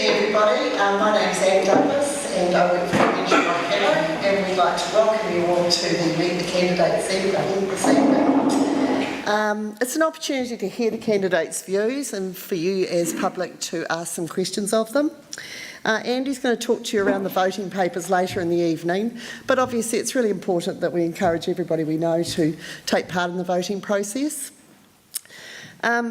everybody. My name's Anne Douglas and I work for Energy Trust, and we'd like to welcome you all to the Meet the Candidates evening this evening. It's an opportunity to hear the candidates' views and for you as public to ask some questions of them. Andy's going to talk to you around the voting papers later in the evening, but obviously it's really important that we encourage everybody we know to take part in the voting process.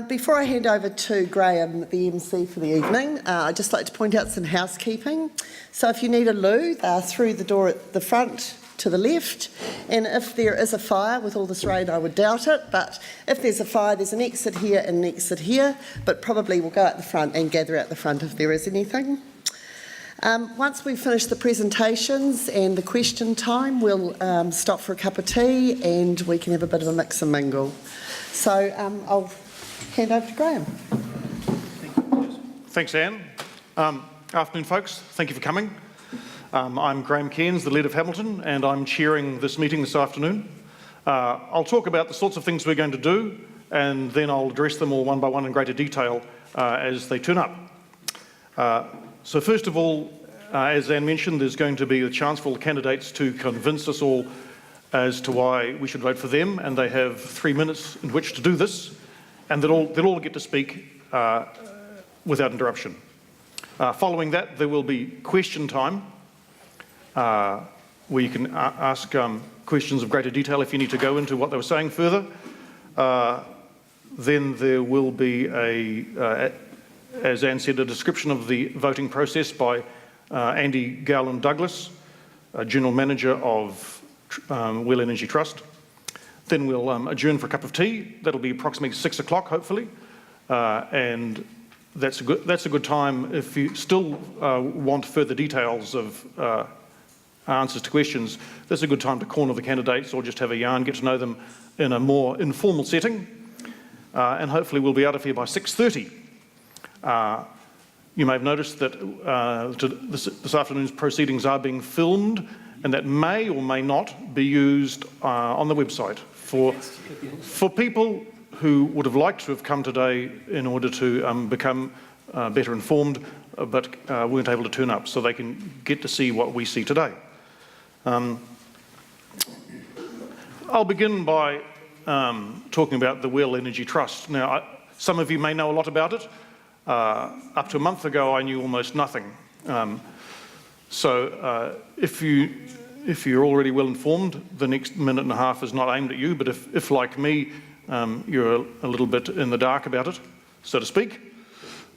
Before I hand over to Graham, the MC for the evening, I'd just like to point out some housekeeping. So if you need a loo, they're through the door at the front to the left, and if there is a fire, with all this rain I would doubt it, but if there's a fire there's an exit here and an exit here, but probably we'll go out the front and gather out the front if there is anything. Once we've finished the presentations and the question time, we'll stop for a cup of tea and we can have a bit of a mix and mingle. So I'll hand over to Graham. Thanks, Anne. Afternoon, folks. Thank you for coming. I'm Graham Cairns, the leader of Hamilton, and I'm chairing this meeting this afternoon. I'll talk about the sorts of things we're going to do, and then I'll address them all one by one in greater detail as they turn up. So first of all, as Anne mentioned, there's going to be a chance for all the candidates to convince us all as to why we should vote for them, and they have 3 minutes in which to do this, and they'll all get to speak without interruption. Following that, there will be question time, where you can ask questions of greater detail if you need to go into what they were saying further. Then there will be as Anne said, a description of the voting process by Andy Gowland Douglas, General Manager of Wel Energy Trust. Then we'll adjourn for a cup of tea. That'll be approximately 6 o'clock, hopefully. And that's a good time if you still want further details of answers to questions. That's a good time to corner the candidates or just have a yarn, get to know them in a more informal setting. And hopefully we'll be out of here by 6:30. You may have noticed that this afternoon's proceedings are being filmed, and that may or may not be used on the website for people who would have liked to have come today in order to become better informed, but weren't able to turn up, so they can get to see what we see today. I'll begin by talking about the Wel Energy Trust. Now, some of you may know a lot about it. Up to a month ago, I knew almost nothing. So if you're already well informed, the next minute and a half is not aimed at you, but if like me, you're a little bit in the dark about it, so to speak,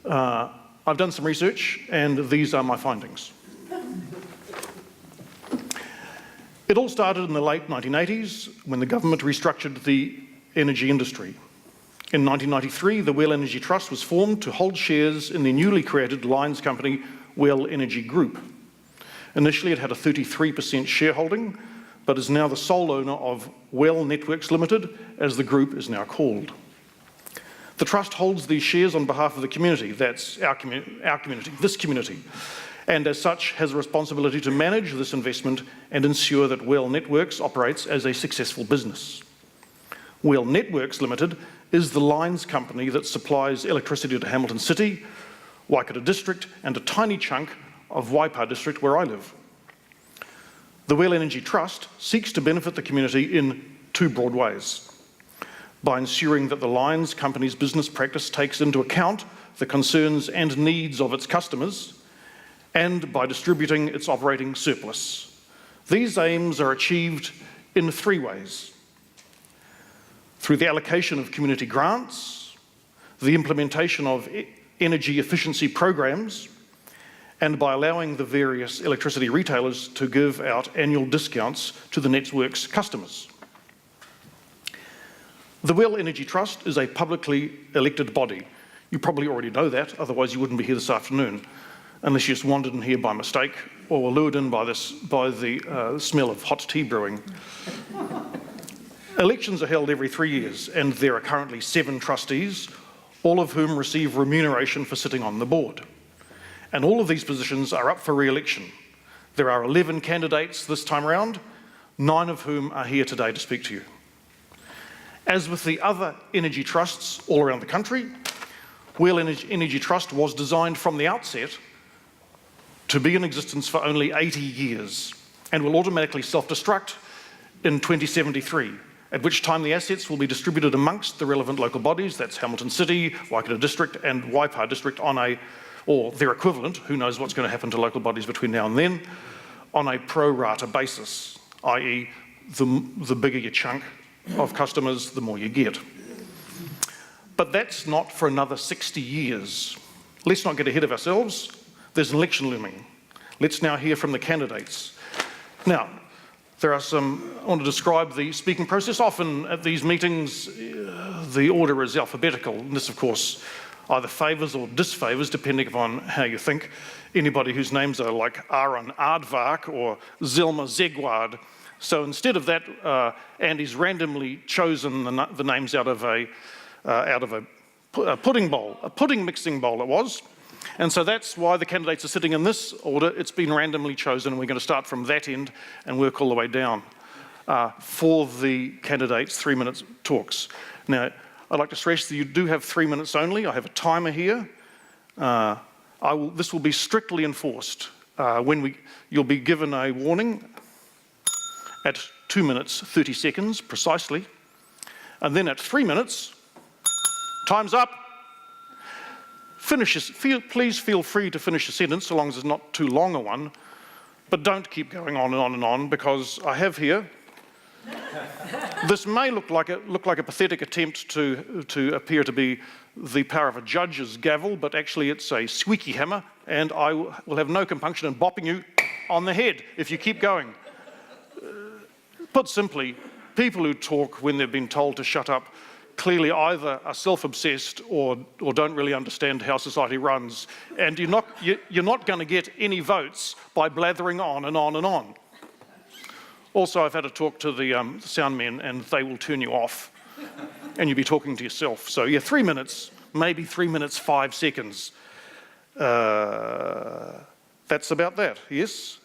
I've done some research and these are my findings. It all started in the late 1980s when the government restructured the energy industry. In 1993, the Wel Energy Trust was formed to hold shares in the newly created lines company, Wel Energy Group. Initially, it had a 33% shareholding, but is now the sole owner of Wel Networks Limited, as the group is now called. The Trust holds these shares on behalf of the community, that's our community, this community, and as such has a responsibility to manage this investment and ensure that Wel Networks operates as a successful business. Wel Networks Limited is the lines company that supplies electricity to Hamilton City, Waikato District, and a tiny chunk of Waipa District where I live. The Wel Energy Trust seeks to benefit the community in two broad ways: by ensuring that the lines company's business practice takes into account the concerns and needs of its customers, and by distributing its operating surplus. These aims are achieved in 3 ways: through the allocation of community grants, the implementation of energy efficiency programs, and by allowing the various electricity retailers to give out annual discounts to the network's customers. The Wel Energy Trust is a publicly elected body. You probably already know that, otherwise you wouldn't be here this afternoon, unless you just wandered in here by mistake or were lured in by the smell of hot tea brewing. Elections are held every 3 years, and there are currently 7 trustees, all of whom receive remuneration for sitting on the board. And all of these positions are up for re-election. There are 11 candidates this time around, 9 of whom are here today to speak to you. As with the other energy trusts all around the country, Wel Energy Trust was designed from the outset to be in existence for only 80 years and will automatically self-destruct in 2073, at which time the assets will be distributed amongst the relevant local bodies, that's Hamilton City, Waikato District and Waipa District or their equivalent, who knows what's going to happen to local bodies between now and then, on a pro rata basis, i.e. the bigger your chunk of customers, the more you get. But that's not for another 60 years. Let's not get ahead of ourselves. There's an election looming. Let's now hear from the candidates. Now, I want to describe the speaking process. Often at these meetings, the order is alphabetical. And this, of course, either favours or disfavours, depending upon how you think. Anybody whose names are like Aaron Aardvark or Zelma Zegward. So instead of that, Andy's randomly chosen the names out of a pudding bowl, a pudding mixing bowl it was. And so that's why the candidates are sitting in this order. It's been randomly chosen, and we're going to start from that end and work all the way down for the candidates' 3-minute talks. Now, I'd like to stress that you do have 3 minutes only. I have a timer here. This will be strictly enforced. You'll be given a warning at 2 minutes, 30 seconds precisely. And then at 3 minutes, time's up. Please feel free to finish a sentence, so long as it's not too long a one, but don't keep going on and on and on, because I have here, this may look like a pathetic attempt to appear to be the power of a judge's gavel, but actually it's a squeaky hammer, and I will have no compunction in bopping you on the head if you keep going. Put simply, people who talk when they've been told to shut up clearly either are self-obsessed or don't really understand how society runs, and you're not going to get any votes by blathering on and on and on. Also, I've had a talk to the sound men, and they will turn you off, and you'll be talking to yourself. So yeah, 3 minutes, maybe 3 minutes, 5 seconds. That's about that, yes?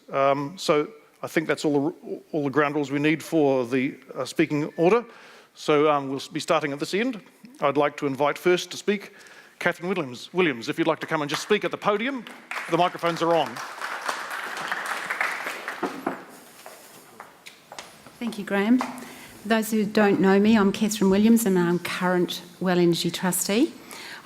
So I think that's all the ground rules we need for the speaking order. So we'll be starting at this end. I'd like to invite first to speak Catherine Williams, if you'd like to come and just speak at the podium. The microphones are on. Thank you, Graham. For those who don't know me, I'm Catherine Williams and I'm current Wel Energy Trustee.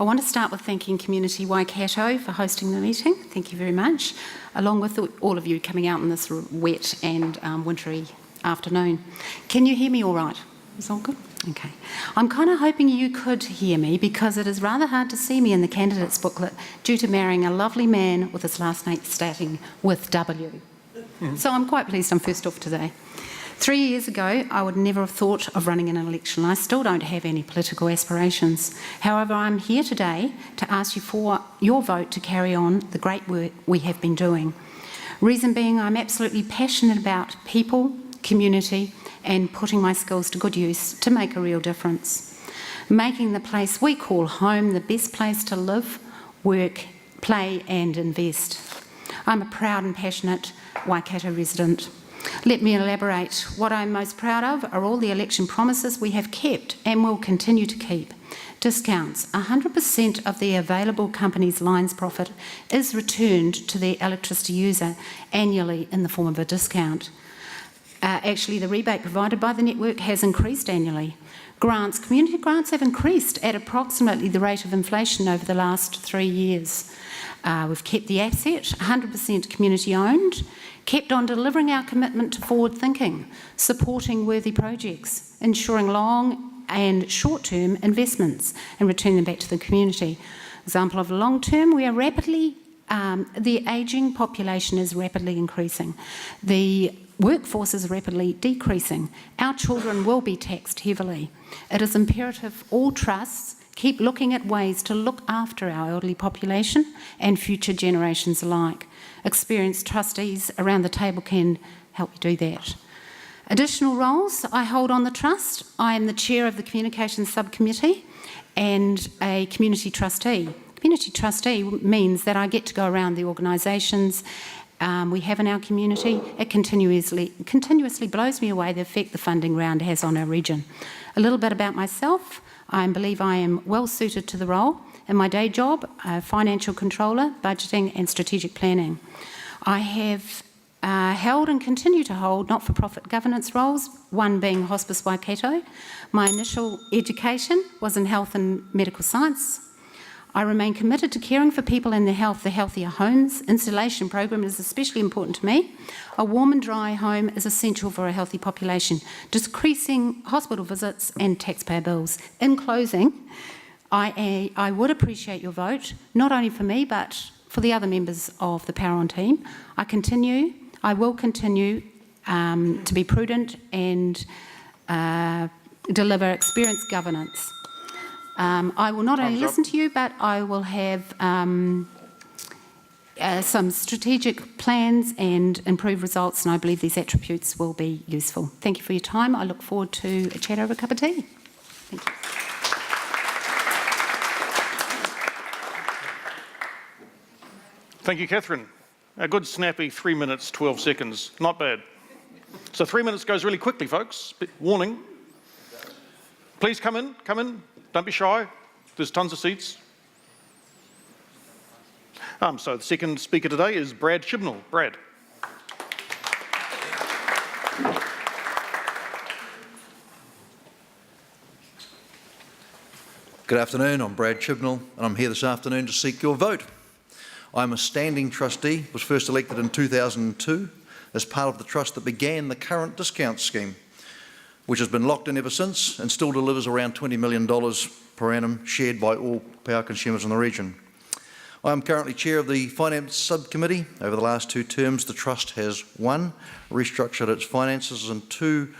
I want to start with thanking Community Waikato for hosting the meeting. Thank you very much, along with all of you coming out on this wet and wintry afternoon. Can you hear me all right? Is all good? Okay. I'm kind of hoping you could hear me, because it is rather hard to see me in the candidates booklet due to marrying a lovely man with his last name starting with W. So I'm quite pleased I'm first off today. 3 years ago, I would never have thought of running in an election. I still don't have any political aspirations. However, I'm here today to ask you for your vote to carry on the great work we have been doing. Reason being, I'm absolutely passionate about people, community, and putting my skills to good use to make a real difference. Making the place we call home the best place to live, work, play and invest. I'm a proud and passionate Waikato resident. Let me elaborate. What I'm most proud of are all the election promises we have kept and will continue to keep. Discounts. 100% of the available company's lines profit is returned to the electricity user annually in the form of a discount. Actually, the rebate provided by the network has increased annually. Grants, community grants have increased at approximately the rate of inflation over the last 3 years. We've kept the asset 100% community owned, kept on delivering our commitment to forward thinking, supporting worthy projects, ensuring long and short-term investments and returning them back to the community. Example of long-term, we are the ageing population is rapidly increasing. The workforce is rapidly decreasing. Our children will be taxed heavily. It is imperative all trusts keep looking at ways to look after our elderly population and future generations alike. Experienced trustees around the table can help you do that. Additional roles I hold on the Trust. I am the chair of the Communications Subcommittee and a community trustee. Community trustee means that I get to go around the organisations we have in our community. It continuously blows me away the effect the funding round has on our region. A little bit about myself. I believe I am well suited to the role. In my day job, financial controller, budgeting and strategic planning. I have held and continue to hold not-for-profit governance roles, one being Hospice Waikato. My initial education was in health and medical science. I remain committed to caring for people and their health. The Healthier Homes installation program is especially important to me. A warm and dry home is essential for a healthy population, decreasing hospital visits and taxpayer bills. In closing, I would appreciate your vote, not only for me, but for the other members of the Power On team. I will continue to be prudent and deliver experienced governance. I will not only listen to you, but I will have some strategic plans and improve results, and I believe these attributes will be useful. Thank you for your time. I look forward to a chat over a cup of tea. Thank you. Thank you, Catherine. A good snappy 3 minutes, 12 seconds. Not bad. So 3 minutes goes really quickly, folks. Warning. Please come in. Don't be shy. There's tons of seats. So the second speaker today is Brad Chibnall. Brad. Good afternoon, I'm Brad Chibnall and I'm here this afternoon to seek your vote. I'm a standing trustee, was first elected in 2002 as part of the trust that began the current discount scheme, which has been locked in ever since and still delivers around $20 million per annum shared by all power consumers in the region. I am currently chair of the Finance Subcommittee. Over the last 2 terms, the trust has 1, restructured its finances, and 2,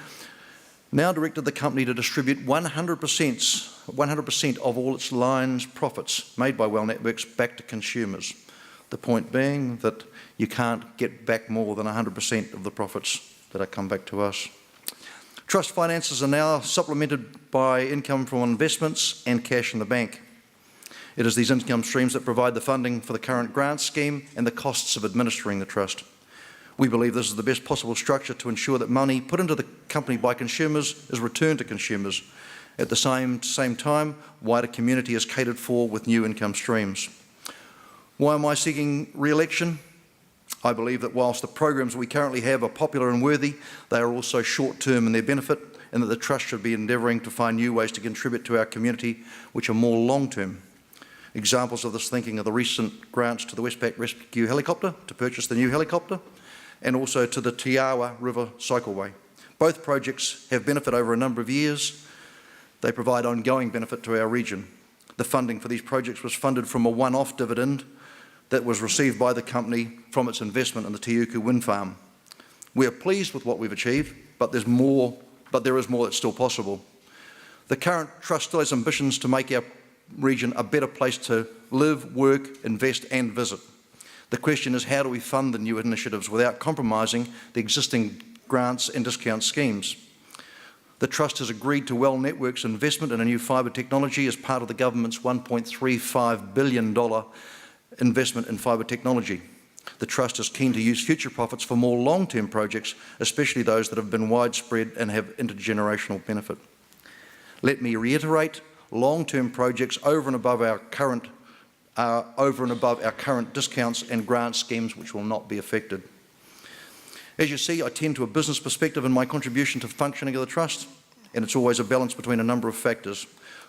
now directed the company to distribute 100% of all its lines profits made by Well Networks back to consumers. The point being that you can't get back more than 100% of the profits that come back to us. Trust finances are now supplemented by income from investments and cash in the bank. It is these income streams that provide the funding for the current grant scheme and the costs of administering the trust. We believe this is the best possible structure to ensure that money put into the company by consumers is returned to consumers. At the same time, wider community is catered for with new income streams. Why am I seeking re-election? I believe that whilst the programs we currently have are popular and worthy, they are also short-term in their benefit, and that the trust should be endeavouring to find new ways to contribute to our community which are more long-term. Examples of this thinking are the recent grants to the Westpac Rescue Helicopter to purchase the new helicopter, and also to the Tiawa River Cycleway. Both projects have benefit over a number of years. They provide ongoing benefit to our region. The funding for these projects was funded from a one-off dividend that was received by the company from its investment in the Tiuku wind farm. We are pleased with what we've achieved, but there is more that's still possible. The current trust still has ambitions to make our region a better place to live, work, invest and visit. The question is, how do we fund the new initiatives without compromising the existing grants and discount schemes? The Trust has agreed to Well Networks' investment in a new fibre technology as part of the government's $1.35 billion investment in fibre technology. The Trust is keen to use future profits for more long-term projects, especially those that have been widespread and have intergenerational benefit. Let me reiterate, long-term projects over and above our current discounts and grant schemes which will not be affected. As you see, I tend to a business perspective in my contribution to the functioning of the Trust, and it's always a balance between a number of factors.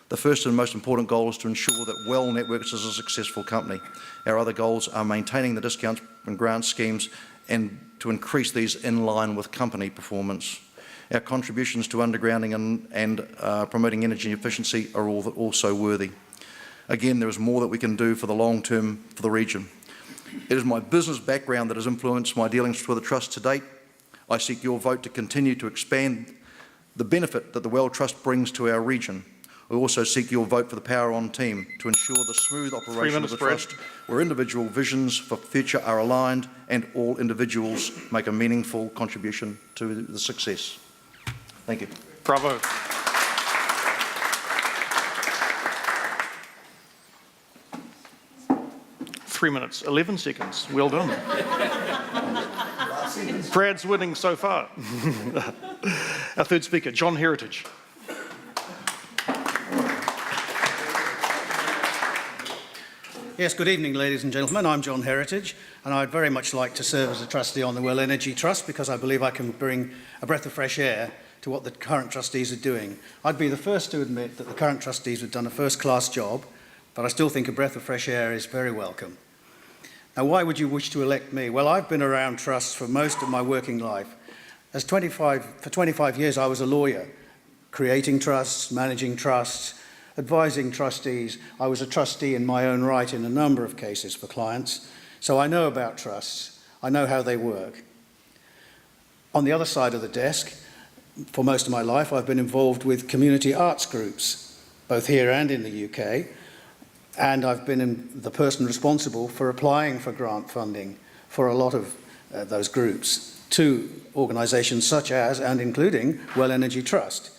The first and most important goal is to ensure that Well Networks is a successful company. Our other goals are maintaining the discounts and grant schemes and to increase these in line with company performance. Our contributions to undergrounding and promoting energy efficiency are also worthy. Again, there is more that we can do for the long term for the region. It is my business background that has influenced my dealings with the Trust to date. I seek your vote to continue to expand the benefit that the Well Trust brings to our region. We also seek your vote for the Power On team to ensure the smooth operation of the Trust, where individual visions for future are aligned and all individuals make a meaningful contribution to the success. Thank you. Bravo. Three minutes, 11 seconds. Well done. Brad's winning so far. Our third speaker, John Heritage. Yes, good evening, ladies and gentlemen. I'm John Heritage, and I'd very much like to serve as a trustee on the Wel Energy Trust because I believe I can bring a breath of fresh air to what the current trustees are doing. I'd be the first to admit that the current trustees have done a first-class job, but I still think a breath of fresh air is very welcome. Now, why would you wish to elect me? Well, I've been around trusts for most of my working life. For 25 years, I was a lawyer, creating trusts, managing trusts, advising trustees. I was a trustee in my own right in a number of cases for clients, so I know about trusts. I know how they work. On the other side of the desk, for most of my life, I've been involved with community arts groups, both here and in the UK, and I've been the person responsible for applying for grant funding for a lot of those groups to organisations such as, and including, Wel Energy Trust.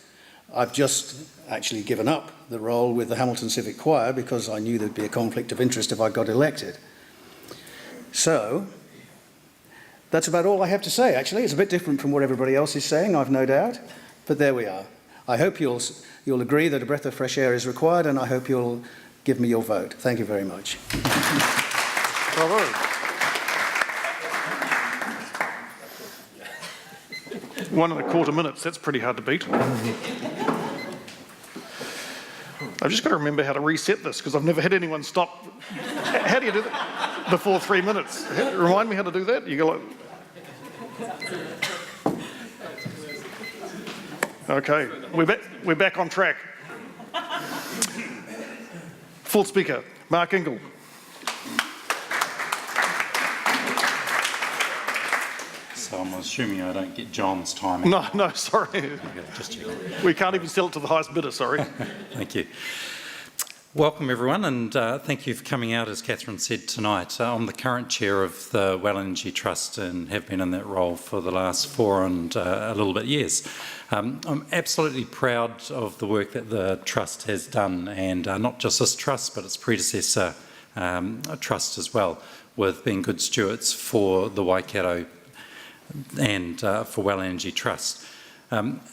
I've just actually given up the role with the Hamilton Civic Choir because I knew there'd be a conflict of interest if I got elected. So, that's about all I have to say, actually. It's a bit different from what everybody else is saying, I've no doubt, but there we are. I hope you'll agree that a breath of fresh air is required, and I hope you'll give me your vote. Thank you very much. Bravo. One and a quarter minutes, that's pretty hard to beat. I've just got to remember how to reset this because I've never had anyone stop. How do you do that? Before 3 minutes. Remind me how to do that? You go like... Okay, we're back on track. Full speaker, Mark Ingle. So I'm assuming I don't get John's timing. No, sorry. Okay, just checking. We can't even sell it to the highest bidder, sorry. Thank you. Welcome everyone, and thank you for coming out, as Catherine said tonight. I'm the current chair of the Wel Energy Trust and have been in that role for the last 4 and a little bit years. I'm absolutely proud of the work that the Trust has done, and not just this Trust, but its predecessor Trust as well, with being good stewards for the Waikato and for Wel Energy Trust.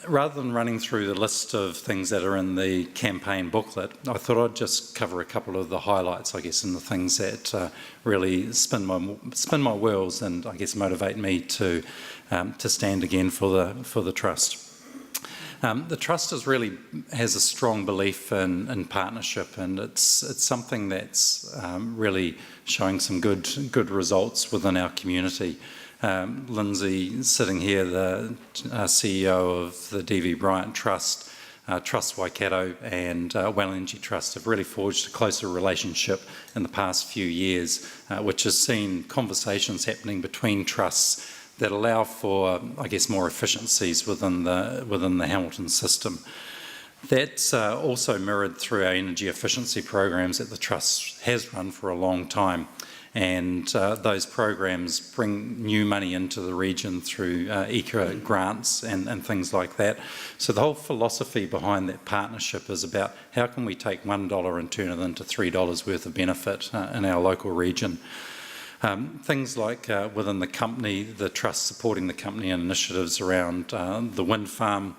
Rather than running through the list of things that are in the campaign booklet, I thought I'd just cover a couple of the highlights, I guess, and the things that really spin my wheels and I guess motivate me to stand again for the Trust. The Trust has a strong belief in partnership, and it's something that's really showing some good results within our community. Lindsay, sitting here, the CEO of the D.V. Bryant Trust, Trust Waikato and Wel Energy Trust have really forged a closer relationship in the past few years, which has seen conversations happening between trusts that allow for, I guess, more efficiencies within the Hamilton system. That's also mirrored through our energy efficiency programs that the Trust has run for a long time. And those programs bring new money into the region through eco grants and things like that. So the whole philosophy behind that partnership is about how can we take $1 and turn it into $3 worth of benefit in our local region. Things like within the company, the Trust supporting the company in initiatives around the wind farm,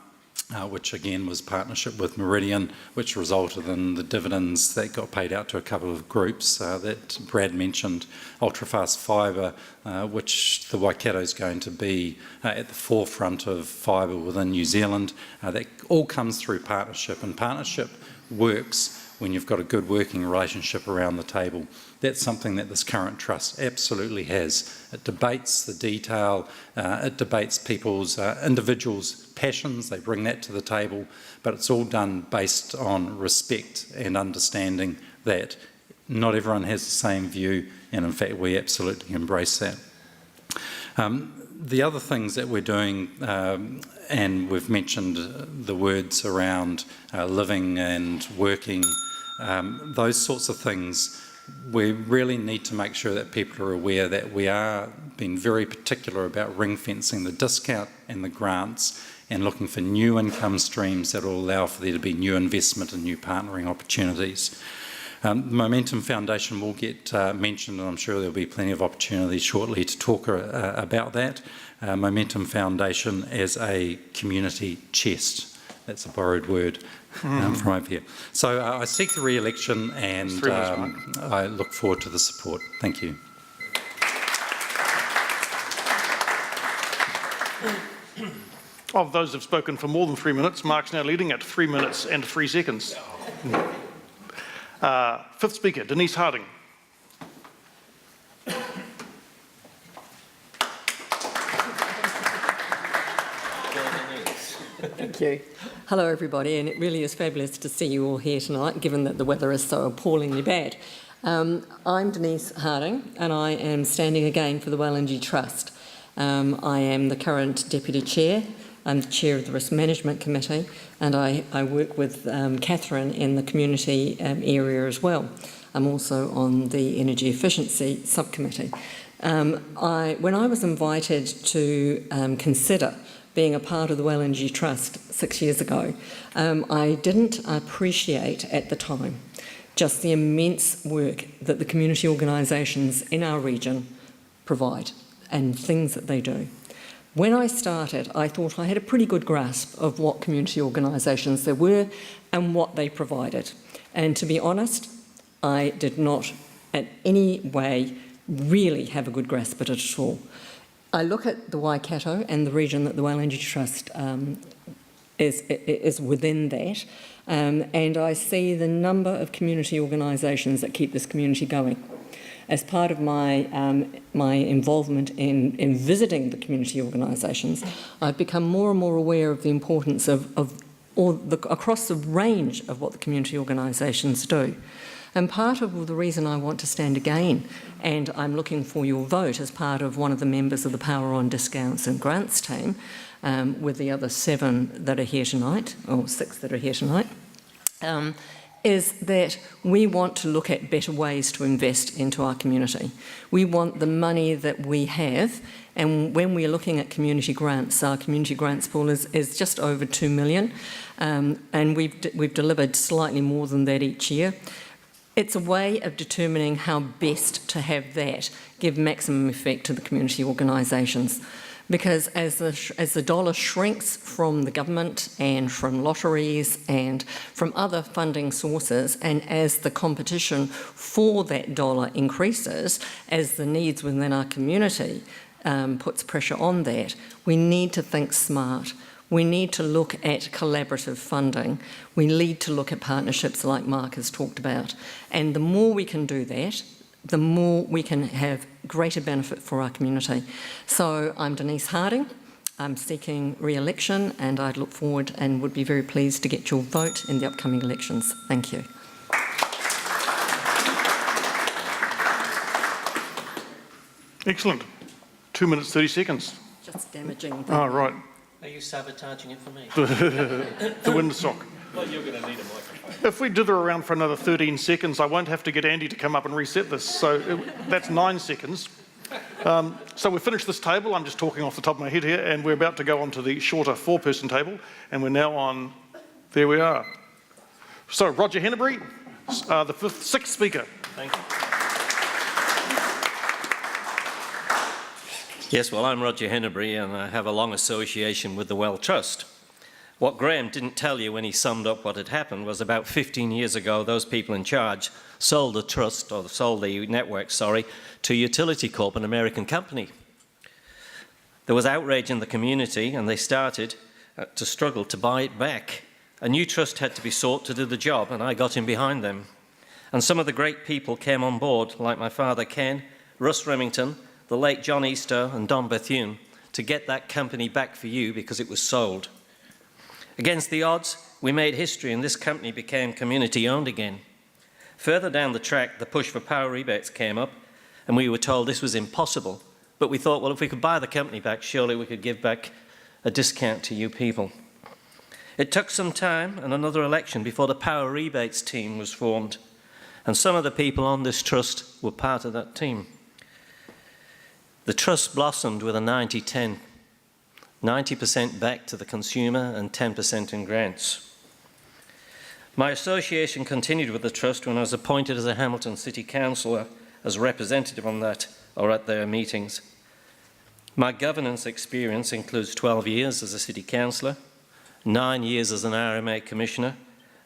which again was partnership with Meridian, which resulted in the dividends that got paid out to a couple of groups that Brad mentioned, Ultrafast Fibre, which the Waikato is going to be at the forefront of fibre within New Zealand. That all comes through partnership, and partnership works when you've got a good working relationship around the table. That's something that this current Trust absolutely has. It debates the detail, it debates people's, individuals' passions, they bring that to the table, but it's all done based on respect and understanding that not everyone has the same view, and in fact we absolutely embrace that. The other things that we're doing, and we've mentioned the words around living and working, those sorts of things, we really need to make sure that people are aware that we are being very particular about ring fencing the discount and the grants and looking for new income streams that will allow for there to be new investment and new partnering opportunities. The Momentum Foundation will get mentioned, and I'm sure there'll be plenty of opportunities shortly to talk about that. Momentum Foundation as a community chest. That's a borrowed word from over here. So I seek the re-election, and I look forward to the support. Thank you. Of those who've spoken for more than 3 minutes, Mark's now leading at 3 minutes and 3 seconds. Fifth speaker, Denise Harding. Thank you. Hello everybody, and it really is fabulous to see you all here tonight, given that the weather is so appallingly bad. I'm Denise Harding, and I am standing again for the Wel Energy Trust. I am the current Deputy Chair. I'm the Chair of the Risk Management Committee, and I work with Catherine in the community area as well. I'm also on the Energy Efficiency Subcommittee. When I was invited to consider being a part of the Wel Energy Trust 6 years ago, I didn't appreciate at the time just the immense work that the community organisations in our region provide and things that they do. When I started, I thought I had a pretty good grasp of what community organisations there were and what they provided. And to be honest, I did not in any way really have a good grasp of it at all. I look at the Waikato and the region that the Wel Energy Trust is within that, and I see the number of community organisations that keep this community going. As part of my involvement in visiting the community organisations, I've become more and more aware of the importance across the range of what the community organisations do. And part of the reason I want to stand again, and I'm looking for your vote as part of one of the members of the Power on Discounts and Grants team, with the other 7 that are here tonight, or 6 that are here tonight, is that we want to look at better ways to invest into our community. We want the money that we have, and when we're looking at community grants, our community grants pool is just over 2 million, and we've delivered slightly more than that each year. It's a way of determining how best to have that give maximum effect to the community organisations. Because as the dollar shrinks from the government and from lotteries and from other funding sources, and as the competition for that dollar increases, as the needs within our community puts pressure on that, we need to think smart. We need to look at collaborative funding. We need to look at partnerships like Mark has talked about. And the more we can do that, the more we can have greater benefit for our community. So I'm Denise Harding. I'm seeking re-election, and I'd look forward and would be very pleased to get your vote in the upcoming elections. Thank you. Excellent. 2 minutes, 30 seconds. Just damaging. Oh, right. Are you sabotaging it for me? The windsock. Well, you're going to need a microphone. If we dither around for another 13 seconds, I won't have to get Andy to come up and reset this. So that's 9 seconds. So we've finished this table. I'm just talking off the top of my head here, and we're about to go on to the shorter 4-person table, and we're now on, there we are. So Roger Hennebury, the 6th speaker. Thank you. Yes, well, I'm Roger Hennebury, and I have a long association with the Well Trust. What Graham didn't tell you when he summed up what had happened was about 15 years ago, those people in charge sold the trust, or sold the network, to Utility Corp, an American company. There was outrage in the community, and they started to struggle to buy it back. A new trust had to be sought to do the job, and I got in behind them. And some of the great people came on board, like my father Ken, Russ Remington, the late John Easter and Don Bethune, to get that company back for you because it was sold. Against the odds, we made history and this company became community-owned again. Further down the track, the push for power rebates came up, and we were told this was impossible. But we thought, well, if we could buy the company back, surely we could give back a discount to you people. It took some time and another election before the power rebates team was formed, and some of the people on this trust were part of that team. The trust blossomed with a 90-10, 90% back to the consumer and 10% in grants. My association continued with the trust when I was appointed as a Hamilton City Councillor as representative on that, or at their meetings. My governance experience includes 12 years as a City Councillor, 9 years as an RMA Commissioner,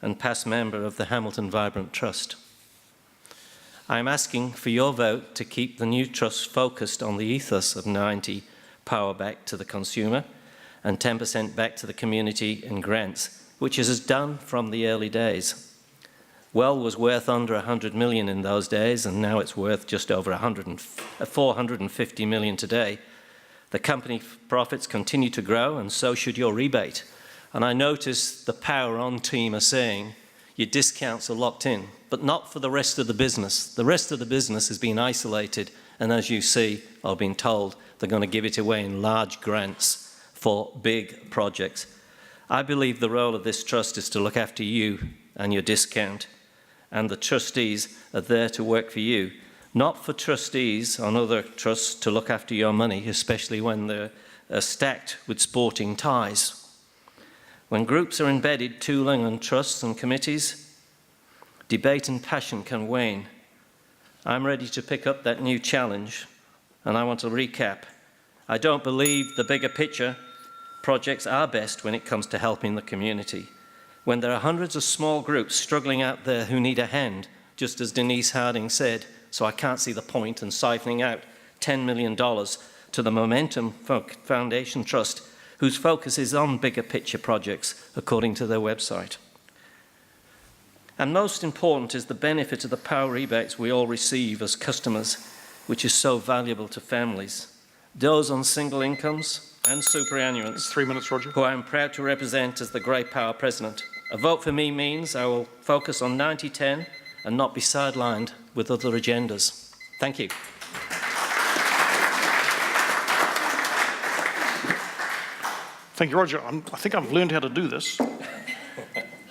and past member of the Hamilton Vibrant Trust. I am asking for your vote to keep the new trust focused on the ethos of 90 power back to the consumer and 10% back to the community in grants, which it has done from the early days. Well was worth under 100 million in those days, and now it's worth just over 450 million today. The company profits continue to grow, and so should your rebate. And I notice the Power On team are saying your discounts are locked in, but not for the rest of the business. The rest of the business has been isolated, and as you see, or been told, they're going to give it away in large grants for big projects. I believe the role of this trust is to look after you and your discount, and the trustees are there to work for you, not for trustees on other trusts to look after your money, especially when they're stacked with sporting ties. When groups are embedded too long in trusts and committees, debate and passion can wane. I'm ready to pick up that new challenge, and I want to recap. I don't believe the bigger picture projects are best when it comes to helping the community. When there are hundreds of small groups struggling out there who need a hand, just as Denise Harding said, so I can't see the point in siphoning out $10 million to the Momentum Foundation Trust, whose focus is on bigger picture projects, according to their website. And most important is the benefit of the power rebates we all receive as customers, which is so valuable to families, those on single incomes and superannuants. 3 minutes, Roger. Who I am proud to represent as the Grey Power President. A vote for me means I will focus on 90-10 and not be sidelined with other agendas. Thank you. Thank you, Roger. I think I've learned how to do this.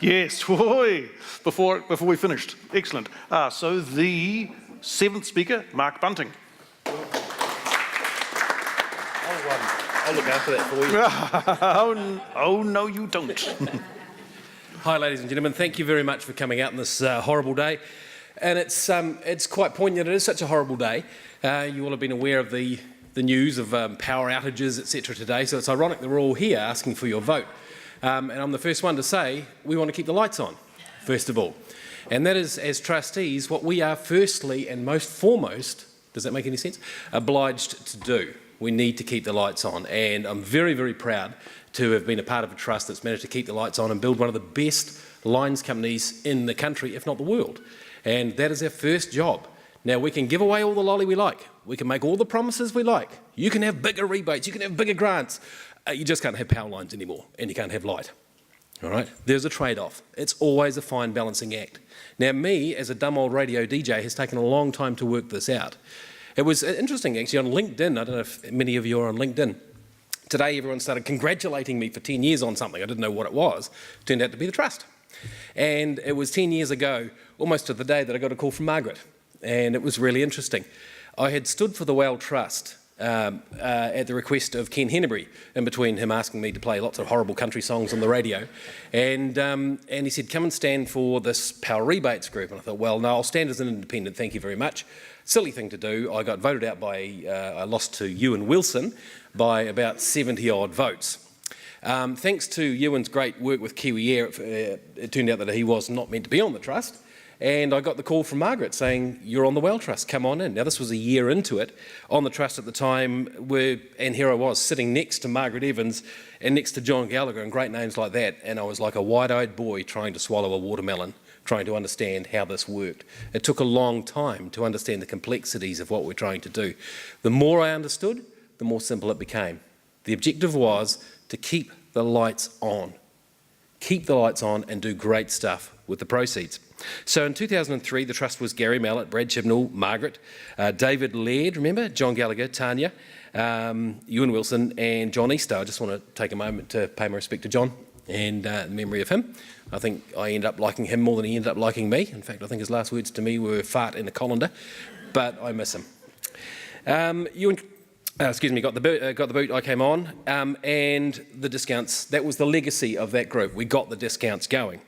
Yes, boy, before we finished. Excellent. So the seventh speaker, Mark Bunting. I'll look after that for you. Oh, no, you don't. Hi, ladies and gentlemen. Thank you very much for coming out on this horrible day. And it's quite poignant. It is such a horrible day. You all have been aware of the news of power outages, etc. today, so it's ironic that we're all here asking for your vote. And I'm the first one to say we want to keep the lights on, first of all. And that is, as trustees, what we are firstly and most foremost, does that make any sense, obliged to do. We need to keep the lights on, and I'm very, very proud to have been a part of a trust that's managed to keep the lights on and build one of the best lines companies in the country, if not the world. And that is our first job. Now, we can give away all the lolly we like. We can make all the promises we like. You can have bigger rebates. You can have bigger grants. You just can't have power lines anymore, and you can't have light. All right? There's a trade-off. It's always a fine balancing act. Now, me, as a dumb old radio DJ, has taken a long time to work this out. It was interesting, actually, on LinkedIn. I don't know if many of you are on LinkedIn. Today, everyone started congratulating me for 10 years on something. I didn't know what it was. It turned out to be the trust. And it was 10 years ago, almost to the day, that I got a call from Margaret. And it was really interesting. I had stood for the Well Trust at the request of Ken Henneberry, in between him asking me to play lots of horrible country songs on the radio. And he said, come and stand for this power rebates group. And I thought, well, no, I'll stand as an independent, thank you very much. Silly thing to do. I got voted out by, I lost to Ewan Wilson by about 70 odd votes. Thanks to Ewan's great work with Kiwi Air, it turned out that he was not meant to be on the trust. And I got the call from Margaret saying, you're on the Well Trust, come on in. Now, this was a year into it, on the trust at the time, and here I was, sitting next to Margaret Evans and next to John Gallagher and great names like that, and I was like a wide-eyed boy trying to swallow a watermelon, trying to understand how this worked. It took a long time to understand the complexities of what we're trying to do. The more I understood, the more simple it became. The objective was to keep the lights on. Keep the lights on and do great stuff with the proceeds. So in 2003, the trust was Gary Mallett, Brad Chibnall, Margaret, David Laird, remember, John Gallagher, Tanya, Ewan Wilson and John Easter. I just want to take a moment to pay my respect to John and in memory of him. I think I ended up liking him more than he ended up liking me. In fact, I think his last words to me were fart in a colander, but I miss him. Ewan got the boot, I came on, and the discounts, that was the legacy of that group. We got the discounts going.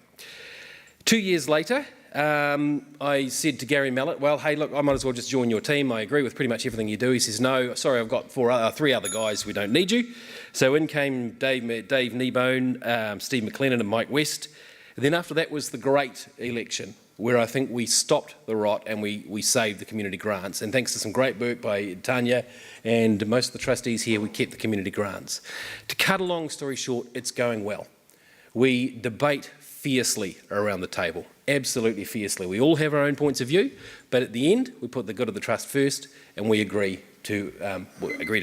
2 years later, I said to Gary Mallett, well, hey, look, I might as well just join your team. I agree with pretty much everything you do. He says, no, sorry, I've got three other guys. We don't need you. So in came Dave Kneebone, Steve McLennan and Mike West. And then after that was the great election, where I think we stopped the rot and we saved the community grants. And thanks to some great work by Tanya and most of the trustees here, we kept the community grants. To cut a long story short, it's going well. We debate fiercely around the table, absolutely fiercely. We all have our own points of view, but at the end, we put the good of the trust first and we agree to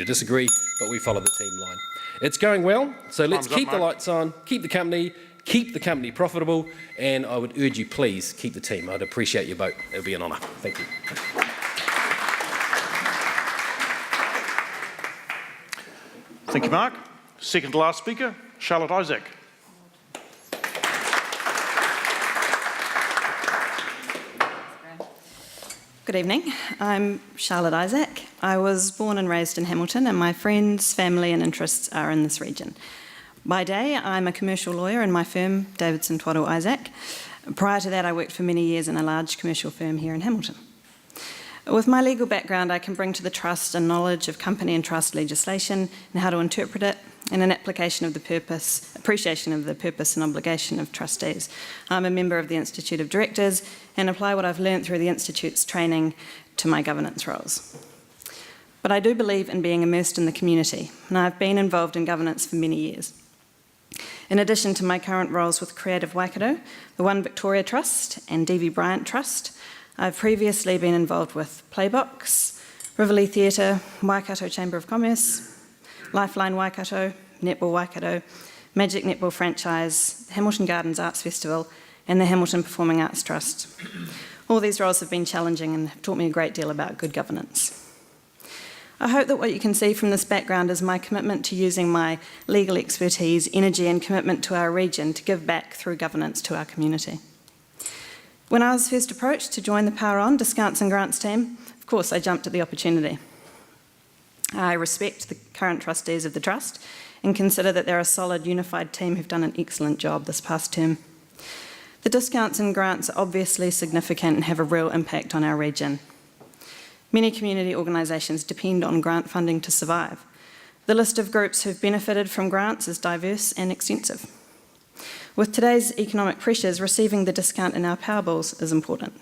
disagree, but we follow the team line. It's going well, so let's keep the lights on, keep the company profitable, and I would urge you, please, keep the team. I'd appreciate your vote. It would be an honour. Thank you. Thank you, Mark. Second to last speaker, Charlotte Isaac. Good evening. I'm Charlotte Isaac. I was born and raised in Hamilton, and my friends, family and interests are in this region. By day, I'm a commercial lawyer in my firm, Davidson Twaddle Isaac. Prior to that, I worked for many years in a large commercial firm here in Hamilton. With my legal background, I can bring to the trust a knowledge of company and trust legislation and how to interpret it, and an application of the appreciation of the purpose and obligation of trustees. I'm a member of the Institute of Directors and apply what I've learned through the Institute's training to my governance roles. But I do believe in being immersed in the community, and I've been involved in governance for many years. In addition to my current roles with Creative Waikato, the One Victoria Trust and D.V. Bryant Trust, I've previously been involved with Playbox, Riverlea Theatre, Waikato Chamber of Commerce, Lifeline Waikato, Netball Waikato, Magic Netball Franchise, Hamilton Gardens Arts Festival, and the Hamilton Performing Arts Trust. All these roles have been challenging and have taught me a great deal about good governance. I hope that what you can see from this background is my commitment to using my legal expertise, energy and commitment to our region to give back through governance to our community. When I was first approached to join the Power On Discounts and Grants team, of course I jumped at the opportunity. I respect the current trustees of the Trust and consider that they're a solid, unified team who've done an excellent job this past term. The discounts and grants are obviously significant and have a real impact on our region. Many community organisations depend on grant funding to survive. The list of groups who've benefited from grants is diverse and extensive. With today's economic pressures, receiving the discount in our power bills is important.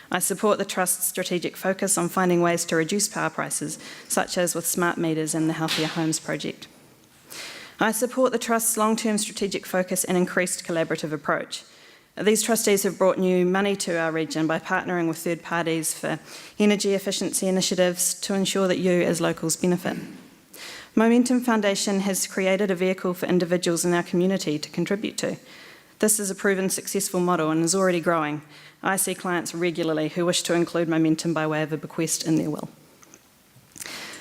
I support the Trust's strategic focus on finding ways to reduce power prices, such as with smart meters and the Healthier Homes project. I support the Trust's long-term strategic focus and increased collaborative approach. These trustees have brought new money to our region by partnering with third parties for energy efficiency initiatives to ensure that you as locals benefit. Momentum Foundation has created a vehicle for individuals in our community to contribute to. This is a proven successful model and is already growing. I see clients regularly who wish to include Momentum by way of a bequest in their will.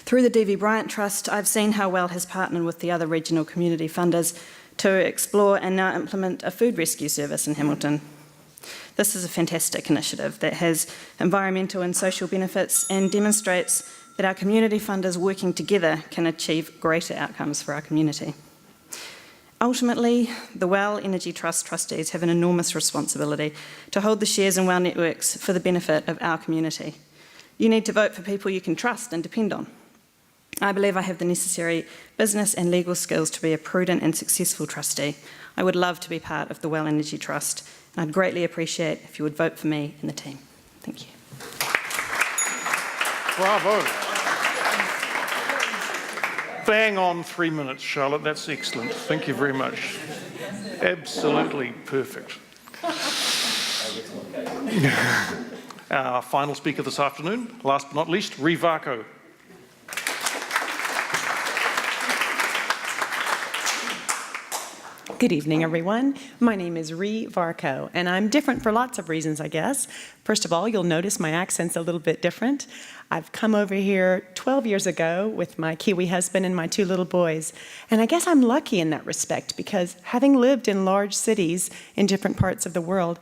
Through the D.V. Bryant Trust, I've seen how Well has partnered with the other regional community funders to explore and now implement a food rescue service in Hamilton. This is a fantastic initiative that has environmental and social benefits and demonstrates that our community funders working together can achieve greater outcomes for our community. Ultimately, the Well Energy Trust trustees have an enormous responsibility to hold the shares in Well Networks for the benefit of our community. You need to vote for people you can trust and depend on. I believe I have the necessary business and legal skills to be a prudent and successful trustee. I would love to be part of the Well Energy Trust, and I'd greatly appreciate if you would vote for me and the team. Thank you. Bravo. Bang on 3 minutes, Charlotte. That's excellent. Thank you very much. Absolutely perfect. Our final speaker this afternoon, last but not least, Re Varco. Good evening, everyone. My name is Re Varco, and I'm different for lots of reasons, I guess. First of all, you'll notice my accent's a little bit different. I've come over here 12 years ago with my Kiwi husband and my 2 little boys, and I guess I'm lucky in that respect because having lived in large cities in different parts of the world,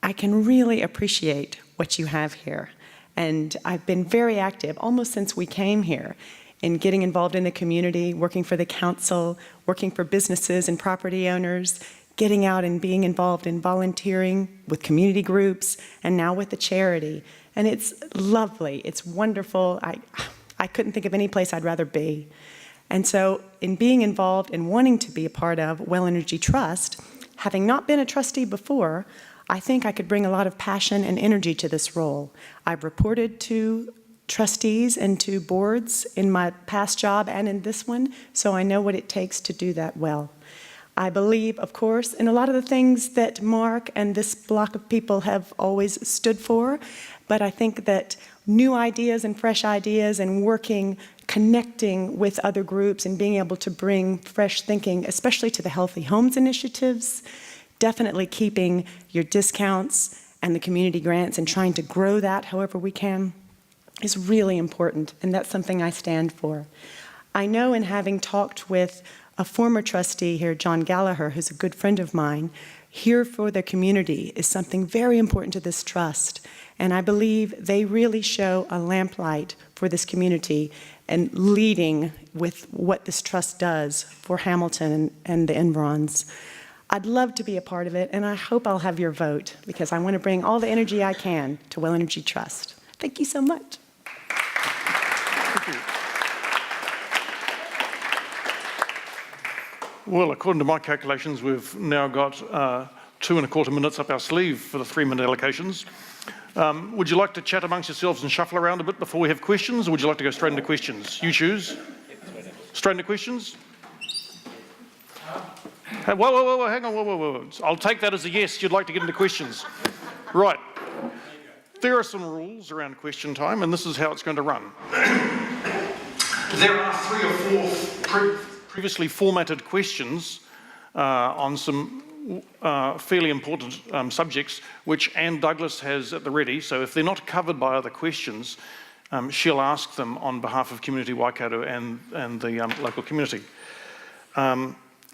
I can really appreciate what you have here. And I've been very active almost since we came here in getting involved in the community, working for the council, working for businesses and property owners, getting out and being involved in volunteering with community groups and now with the charity. And it's lovely. It's wonderful. I couldn't think of any place I'd rather be. And so in being involved and wanting to be a part of Wel Energy Trust, having not been a trustee before, I think I could bring a lot of passion and energy to this role. I've reported to trustees and to boards in my past job and in this one, so I know what it takes to do that well. I believe, of course, in a lot of the things that Mark and this block of people have always stood for, but I think that new ideas and fresh ideas and working, connecting with other groups and being able to bring fresh thinking, especially to the Healthy Homes initiatives, definitely keeping your discounts and the community grants and trying to grow that however we can is really important, and that's something I stand for. I know in having talked with a former trustee here, John Gallagher, who's a good friend of mine, here for the community is something very important to this trust. And I believe they really show a lamplight for this community and leading with what this trust does for Hamilton and the environs. I'd love to be a part of it, and I hope I'll have your vote because I want to bring all the energy I can to Wel Energy Trust. Thank you so much. Thank you. Well, according to my calculations, we've now got 2.25 minutes up our sleeve for the 3-minute allocations. Would you like to chat amongst yourselves and shuffle around a bit before we have questions, or would you like to go straight into questions? You choose. Straight into questions? Hey, whoa, hang on, whoa. I'll take that as a yes, you'd like to get into questions. Right. There are some rules around question time, and this is how it's going to run. There are 3 or 4 previously formatted questions on some fairly important subjects, which Anne Douglas has at the ready. So if they're not covered by other questions, she'll ask them on behalf of Community Waikato and the local community.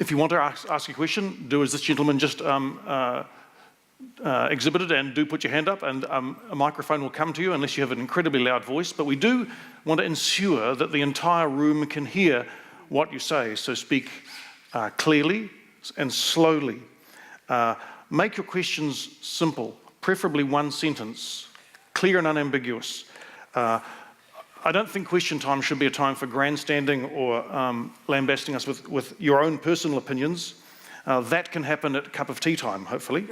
If you want to ask a question, do as this gentleman just exhibited, and do put your hand up, and a microphone will come to you unless you have an incredibly loud voice. But we do want to ensure that the entire room can hear what you say, so speak clearly and slowly. Make your questions simple, preferably one sentence, clear and unambiguous. I don't think question time should be a time for grandstanding or lambasting us with your own personal opinions. That can happen at cup of tea time, hopefully.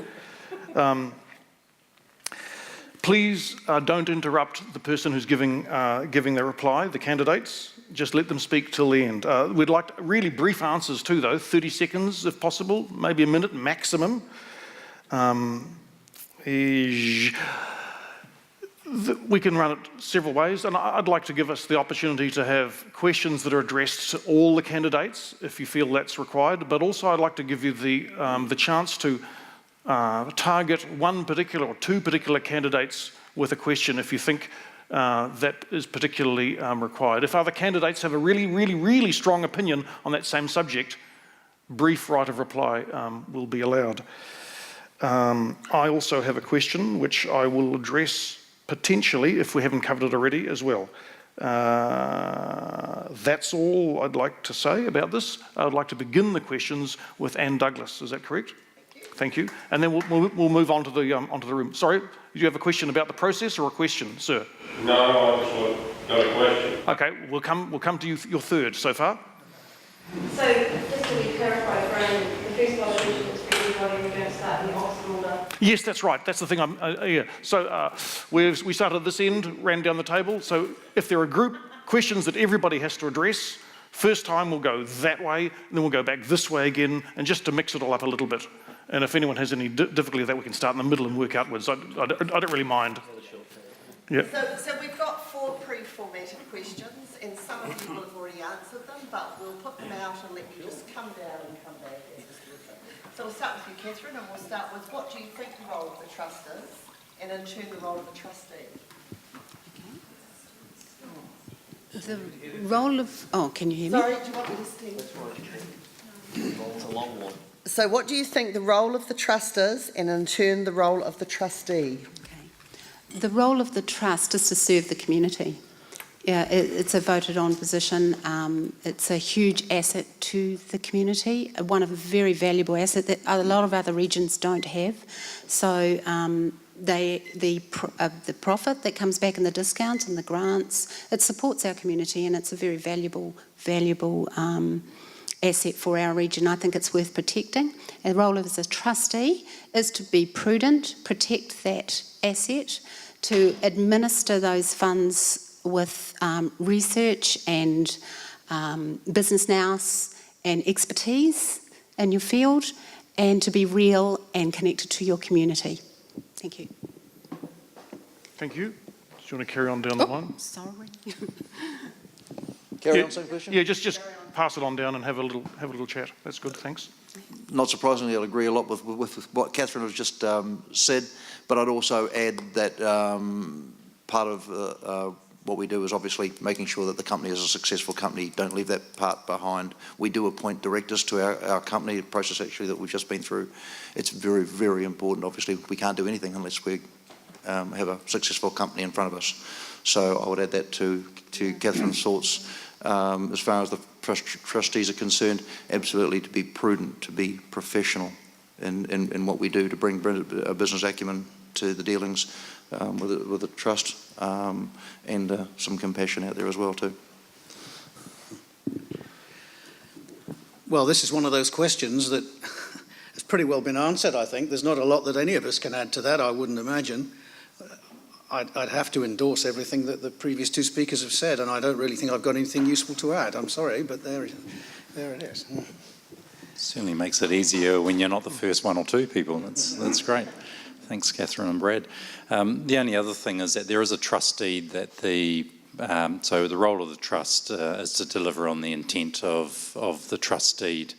Please don't interrupt the person who's giving their reply, the candidates. Just let them speak till the end. We'd like really brief answers too, though, 30 seconds if possible, maybe a minute maximum. We can run it several ways, and I'd like to give us the opportunity to have questions that are addressed to all the candidates, if you feel that's required, but also I'd like to give you the chance to target one particular or 2 particular candidates with a question if you think that is particularly required. If other candidates have a really strong opinion on that same subject, brief right of reply will be allowed. I also have a question which I will address potentially, if we haven't covered it already, as well. That's all I'd like to say about this. I'd like to begin the questions with Anne Douglas. Is that correct? Thank you. And then we'll move on to the room. Sorry, do you have a question about the process or a question, sir? No, I just got a question. Okay, we'll come to you, your third so far. So, just to be clarified, Graham, the first resolution is for everybody, we're going to start in the Oxford order. Yes, that's right. That's the thing. Yeah. So we started at this end, ran down the table. So if there are group questions that everybody has to address, first time we'll go that way, and then we'll go back this way again, and just to mix it all up a little bit. And if anyone has any difficulty with that, we can start in the middle and work outwards. I don't really mind. Yeah. So we've got 4 pre-formatted questions, and some of you will have already answered them, but we'll put them out and let you just come down and come back. So we'll start with you, Catherine, and we'll start with what do you think the role of the trust is, and in turn the role of the trustee. The role of... Oh, can you hear me? Sorry, do you want me to stand? It's a long one. So what do you think the role of the trust is, and in turn the role of the trustee? Okay. The role of the trust is to serve the community. Yeah, it's a voted on position. It's a huge asset to the community, one of a very valuable asset that a lot of other regions don't have. So the profit that comes back in the discounts and the grants, it supports our community, and it's a very valuable asset for our region. I think it's worth protecting. Our role as a trustee is to be prudent, protect that asset, to administer those funds with research and business nous and expertise in your field, and to be real and connected to your community. Thank you. Thank you. Do you want to carry on down the line? Sorry. Carry on, same question? Yeah, just pass it on down and have a little chat. That's good, thanks. Not surprisingly, I'll agree a lot with what Catherine has just said, but I'd also add that part of what we do is obviously making sure that the company is a successful company. Don't leave that part behind. We do appoint directors to our company, a process actually that we've just been through. It's very, very important. Obviously, we can't do anything unless we have a successful company in front of us. So I would add that to Catherine's thoughts. As far as the trustees are concerned, absolutely to be prudent, to be professional in what we do, to bring a business acumen to the dealings with the trust, and some compassion out there as well too. Well, this is one of those questions that has pretty well been answered, I think. There's not a lot that any of us can add to that, I wouldn't imagine. I'd have to endorse everything that the previous two speakers have said, and I don't really think I've got anything useful to add. I'm sorry, but there it is. Certainly makes it easier when you're not the first one or two people. That's great. Thanks, Catherine and Brad. The only other thing is that there is a trust deed that so the role of the trust is to deliver on the intent of the trust deed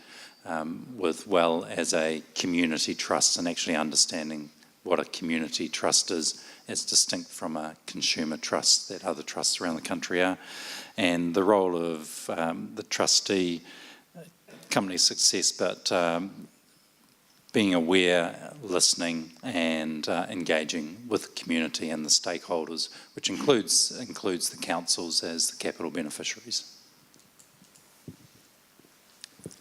with Well as a community trust, and actually understanding what a community trust is as distinct from a consumer trust that other trusts around the country are. And the role of the trustee, company success, but being aware, listening and engaging with the community and the stakeholders, which includes the councils as the capital beneficiaries.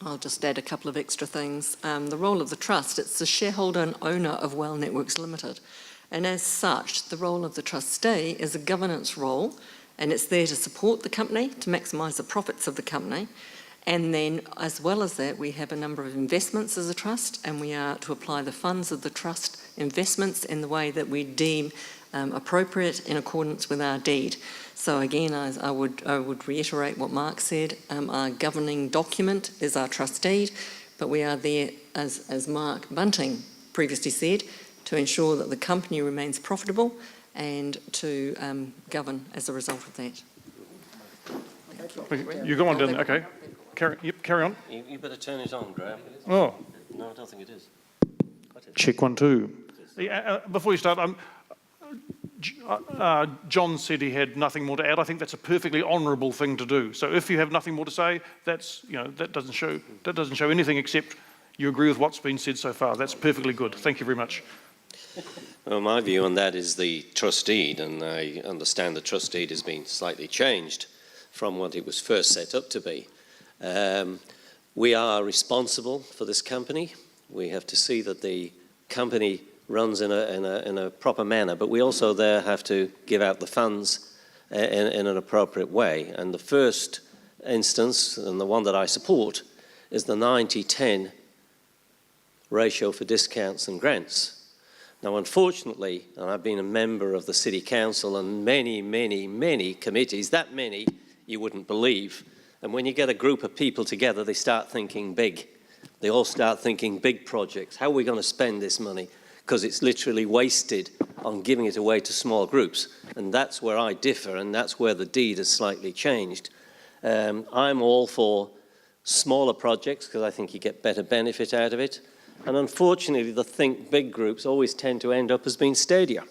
I'll just add a couple of extra things. The role of the trust, it's the shareholder and owner of Well Networks Limited. And as such, the role of the trustee is a governance role, and it's there to support the company, to maximise the profits of the company. And then, as well as that, we have a number of investments as a trust, and we are to apply the funds of the trust investments in the way that we deem appropriate in accordance with our deed. So again, I would reiterate what Mark said. Our governing document is our trust deed, but we are there, as Mark Bunting previously said, to ensure that the company remains profitable and to govern as a result of that. You go on down there, okay. Carry on. You better turn it on, Graham. Oh. No, I don't think it is. Check 1, 2. Before you start, John said he had nothing more to add. I think that's a perfectly honourable thing to do. So if you have nothing more to say, that doesn't show anything except you agree with what's been said so far. That's perfectly good. Thank you very much. Well, my view on that is the trust deed, and I understand the trust deed has been slightly changed from what it was first set up to be. We are responsible for this company. We have to see that the company runs in a proper manner, but we also there have to give out the funds in an appropriate way. And the first instance, and the one that I support, is the 90-10 ratio for discounts and grants. Now, unfortunately, and I've been a member of the City Council and many, many, many committees, that many you wouldn't believe. And when you get a group of people together, they start thinking big. They all start thinking big projects. How are we going to spend this money? Because it's literally wasted on giving it away to small groups. And that's where I differ, and that's where the deed has slightly changed. I'm all for smaller projects because I think you get better benefit out of it. And unfortunately, the think big groups always tend to end up as being stadia.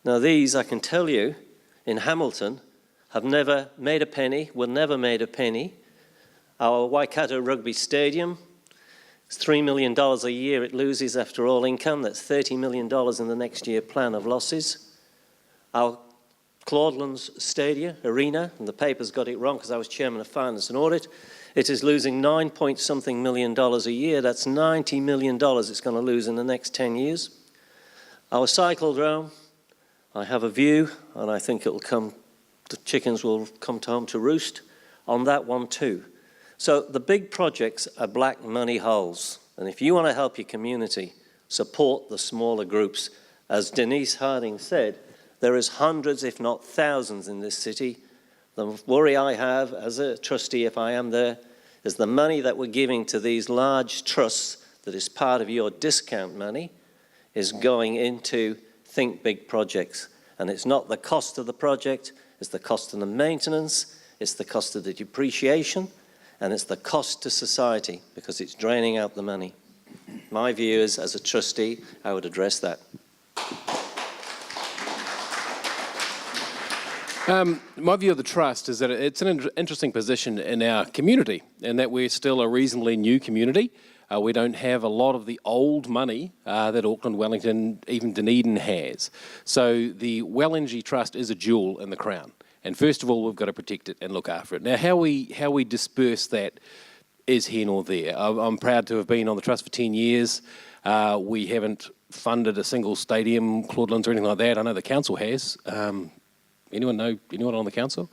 Now these, I can tell you, in Hamilton, have never made a penny, will never made a penny. Our Waikato Rugby Stadium, it's $3 million a year it loses after all income. That's $30 million in the next year plan of losses. Our Claudelands Stadia Arena, and the paper's got it wrong because I was Chairman of Finance and Audit. It is losing $9-point-something million a year. That's $90 million it's going to lose in the next 10 years. Our cyclodrome, I have a view, and I think it'll come, the chickens will come home to roost on that one too. So the big projects are black money holes. And if you want to help your community, support the smaller groups. As Denise Harding said, there is hundreds, if not thousands, in this city. The worry I have as a trustee, if I am there, is the money that we're giving to these large trusts that is part of your discount money is going into think big projects. And it's not the cost of the project, it's the cost of the maintenance, it's the cost of the depreciation, and it's the cost to society because it's draining out the money. My view is, as a trustee, I would address that. My view of the Trust is that it's an interesting position in our community, in that we're still a reasonably new community. We don't have a lot of the old money that Auckland, Wellington, even Dunedin has. So the Wel Energy Trust is a jewel in the crown. And first of all, we've got to protect it and look after it. Now, how we disperse that is here nor there. I'm proud to have been on the Trust for 10 years. We haven't funded a single stadium, Claudelands or anything like that. I know the council has. Anyone know anyone on the council?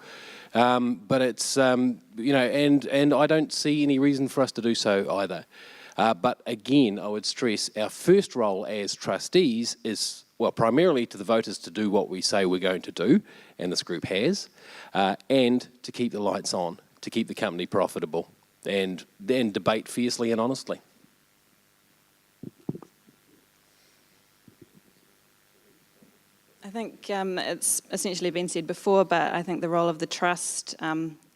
But it's, you know, and I don't see any reason for us to do so either. But again, I would stress our first role as trustees is, well, primarily to the voters to do what we say we're going to do, and this group has, and to keep the lights on, to keep the company profitable, and then debate fiercely and honestly. I think it's essentially been said before, but I think the role of the trust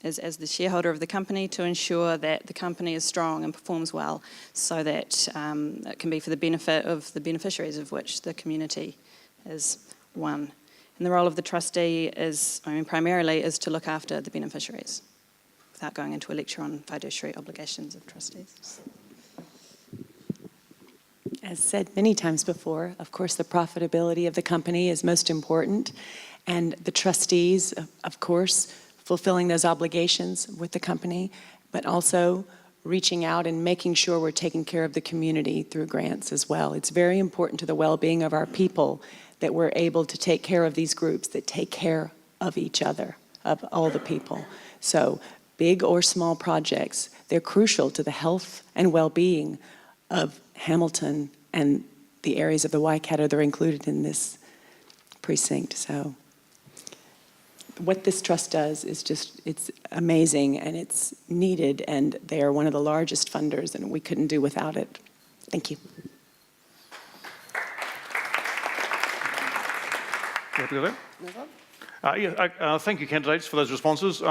is as the shareholder of the company to ensure that the company is strong and performs well so that it can be for the benefit of the beneficiaries, of which the community is one. And the role of the trustee is, I mean, primarily is to look after the beneficiaries without going into a lecture on fiduciary obligations of trustees. As said many times before, of course, the profitability of the company is most important, and the trustees, of course, fulfilling those obligations with the company, but also reaching out and making sure we're taking care of the community through grants as well. It's very important to the well-being of our people that we're able to take care of these groups that take care of each other, of all the people. So big or small projects, they're crucial to the health and well-being of Hamilton and the areas of the Waikato that are included in this precinct. So what this trust does is just, it's amazing and it's needed, and they are one of the largest funders and we couldn't do without it. Thank you. Happy with that? Thank you, candidates, for those responses.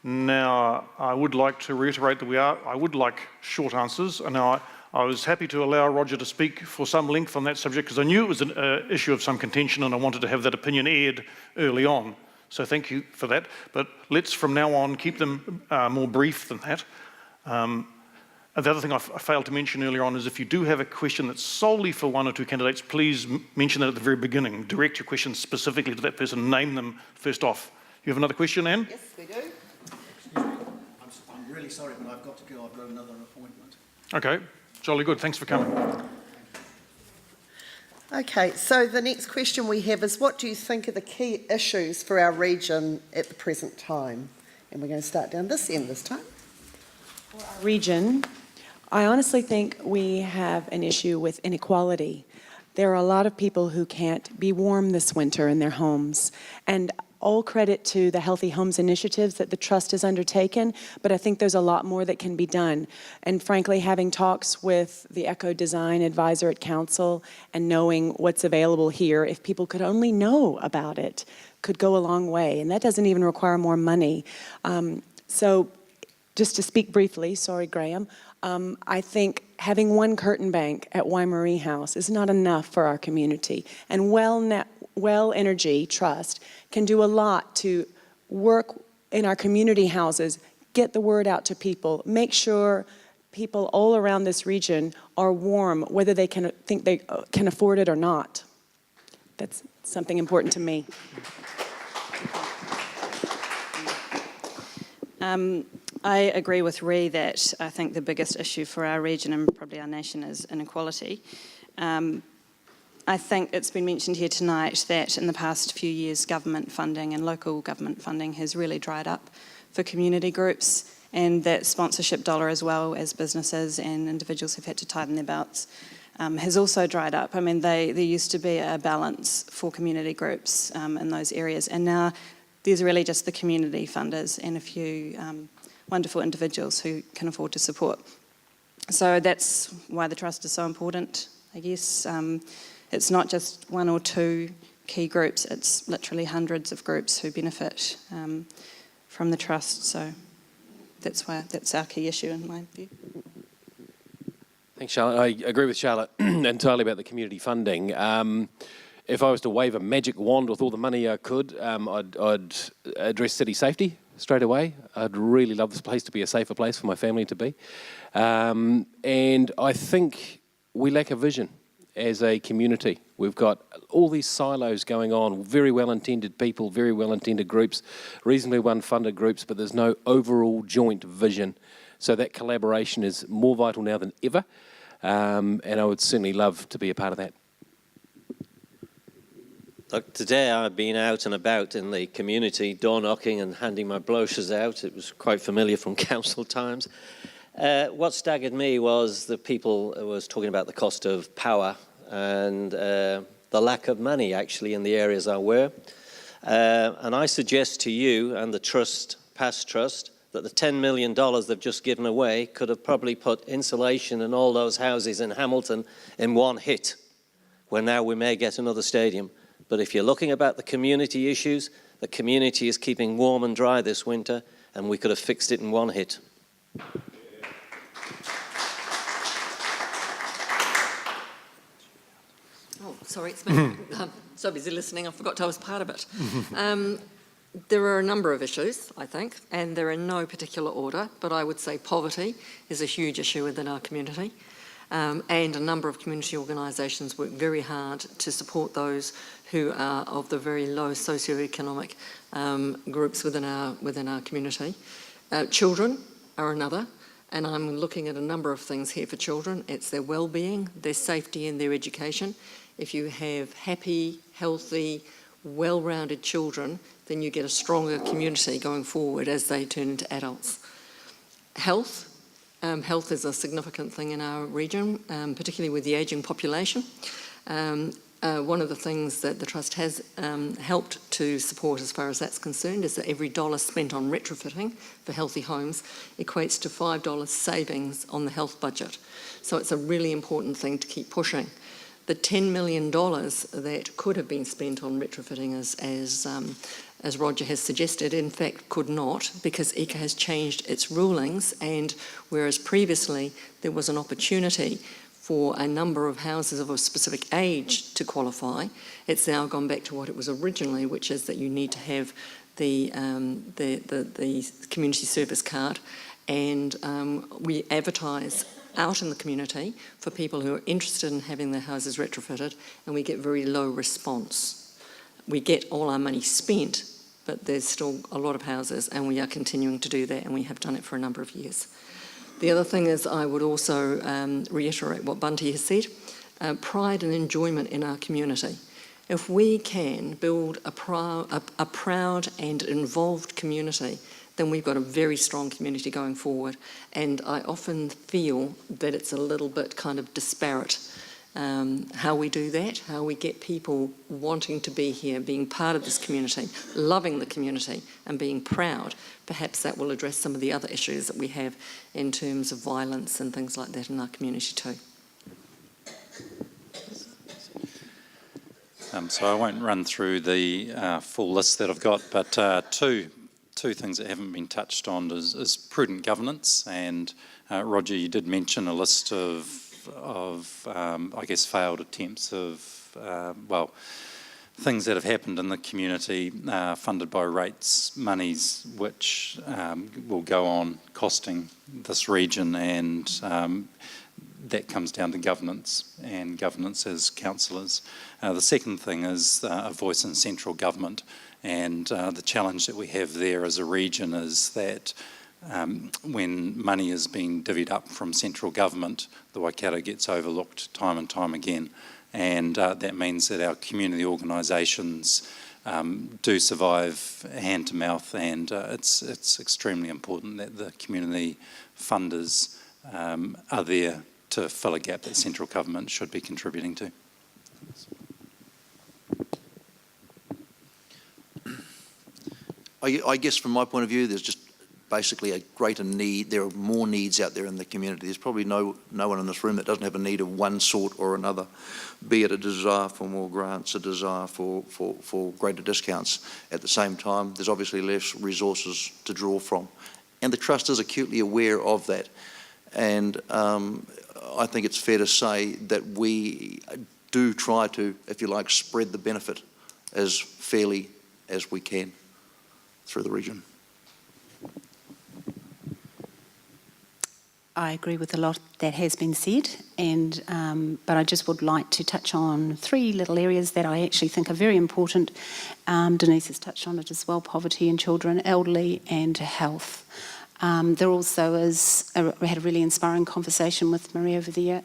Now, I would like to reiterate that I would like short answers. Now, I was happy to allow Roger to speak for some length on that subject because I knew it was an issue of some contention and I wanted to have that opinion aired early on. So thank you for that. But let's from now on keep them more brief than that. The other thing I failed to mention earlier on is if you do have a question that's solely for one or two candidates, please mention that at the very beginning. Direct your questions specifically to that person, name them first off. You have another question, Anne? Yes, we do. Excuse me. I'm really sorry, but I've got to go. I've got another appointment. Okay, jolly good. Thanks for coming. Okay, so the next question we have is, what do you think are the key issues for our region at the present time? And we're going to start down this end this time. For our region, I honestly think we have an issue with inequality. There are a lot of people who can't be warm this winter in their homes, and all credit to the Healthy Homes initiatives that the Trust has undertaken, but I think there's a lot more that can be done. And frankly, having talks with the Eco Design Advisor at Council and knowing what's available here, if people could only know about it, could go a long way. And that doesn't even require more money. So just to speak briefly, sorry, Graham, I think having one curtain bank at Waimarie House is not enough for our community. And Wel Energy Trust can do a lot to work in our community houses, get the word out to people, make sure people all around this region are warm, whether they can think they can afford it or not. That's something important to me. I agree with Ree that I think the biggest issue for our region and probably our nation is inequality. I think it's been mentioned here tonight that in the past few years government funding and local government funding has really dried up for community groups, and that sponsorship dollar, as well as businesses and individuals who've had to tighten their belts, has also dried up. I mean, there used to be a balance for community groups in those areas, and now there's really just the community funders and a few wonderful individuals who can afford to support. So that's why the Trust is so important, I guess. It's not just one or two key groups, it's literally hundreds of groups who benefit from the Trust. So that's our key issue in my view. Thanks, Charlotte. I agree with Charlotte entirely about the community funding. If I was to wave a magic wand with all the money I could, I'd address city safety straight away. I'd really love this place to be a safer place for my family to be. And I think we lack a vision as a community. We've got all these silos going on, very well-intended people, very well-intended groups, reasonably well-funded groups, but there's no overall joint vision. So that collaboration is more vital now than ever, and I would certainly love to be a part of that. Look, today I've been out and about in the community, door knocking and handing my brochures out. It was quite familiar from council times. What staggered me was the people was talking about the cost of power and the lack of money actually in the areas I were. And I suggest to you and the trust, past trust, that the $10 million they've just given away could have probably put insulation in all those houses in Hamilton in one hit, where now we may get another stadium. But if you're looking about the community issues, the community is keeping warm and dry this winter, and we could have fixed it in one hit. Oh, sorry, it's me. I'm so busy listening, I forgot I was part of it. There are a number of issues, I think, and they're in no particular order, but I would say poverty is a huge issue within our community. And a number of community organisations work very hard to support those who are of the very low socioeconomic groups within our community. Children are another, and I'm looking at a number of things here for children. It's their well-being, their safety and their education. If you have happy, healthy, well-rounded children, then you get a stronger community going forward as they turn into adults. Health. Health is a significant thing in our region, particularly with the ageing population. One of the things that the Trust has helped to support as far as that's concerned is that every dollar spent on retrofitting for healthy homes equates to $5 savings on the health budget. So it's a really important thing to keep pushing. The $10 million that could have been spent on retrofitting, as Roger has suggested, in fact could not, because ECA has changed its rulings, and whereas previously there was an opportunity for a number of houses of a specific age to qualify, it's now gone back to what it was originally, which is that you need to have the community service card, and we advertise out in the community for people who are interested in having their houses retrofitted, and we get very low response. We get all our money spent, but there's still a lot of houses, and we are continuing to do that, and we have done it for a number of years. The other thing is, I would also reiterate what Bunty has said, pride and enjoyment in our community. If we can build a proud and involved community, then we've got a very strong community going forward. And I often feel that it's a little bit kind of disparate how we do that, how we get people wanting to be here, being part of this community, loving the community and being proud. Perhaps that will address some of the other issues that we have in terms of violence and things like that in our community too. So I won't run through the full list that I've got, but two things that haven't been touched on is prudent governance, and Roger, you did mention a list of I guess failed attempts of things that have happened in the community funded by rates monies, which will go on costing this region, and that comes down to governance and governance as councillors. The second thing is a voice in central government, and the challenge that we have there as a region is that when money is being divvied up from central government, the Waikato gets overlooked time and time again, and that means that our community organisations do survive hand to mouth, and it's extremely important that the community funders are there to fill a gap that central government should be contributing to. I guess from my point of view, there's just basically a greater need. There are more needs out there in the community. There's probably no one in this room that doesn't have a need of one sort or another, be it a desire for more grants, a desire for greater discounts. At the same time, there's obviously less resources to draw from. And the Trust is acutely aware of that. And I think it's fair to say that we do try to, if you like, spread the benefit as fairly as we can through the region. I agree with a lot that has been said, and but I just would like to touch on three little areas that I actually think are very important. Denise has touched on it as well: poverty in children, elderly, and health. There also is, we had a really inspiring conversation with Marie over there,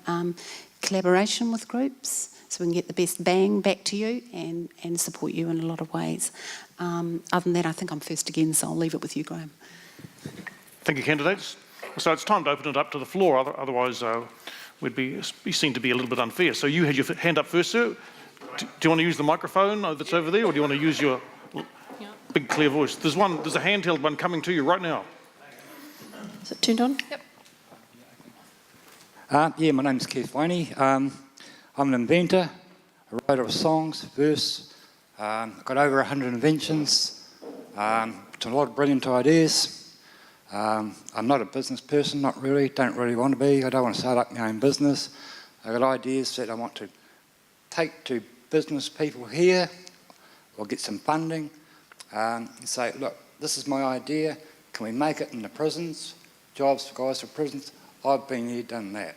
collaboration with groups, so we can get the best bang back to you and support you in a lot of ways. Other than that, I think I'm first again, so I'll leave it with you, Graham. Thank you, candidates. So it's time to open it up to the floor, otherwise we'd be seen to be a little bit unfair. So you had your hand up first, sir. Do you want to use the microphone that's over there, or do you want to use your big clear voice? There's a handheld one coming to you right now. Is it turned on? Yep. Yeah, my name's Keith Winey. I'm an inventor, a writer of songs, verse. Got over 100 inventions, a lot of brilliant ideas. I'm not a business person, not really, don't really want to be. I don't want to start up my own business. I've got ideas that I want to take to business people here or get some funding and say, look, this is my idea. Can we make it in the prisons? Jobs for guys for prisons. I've been here, done that.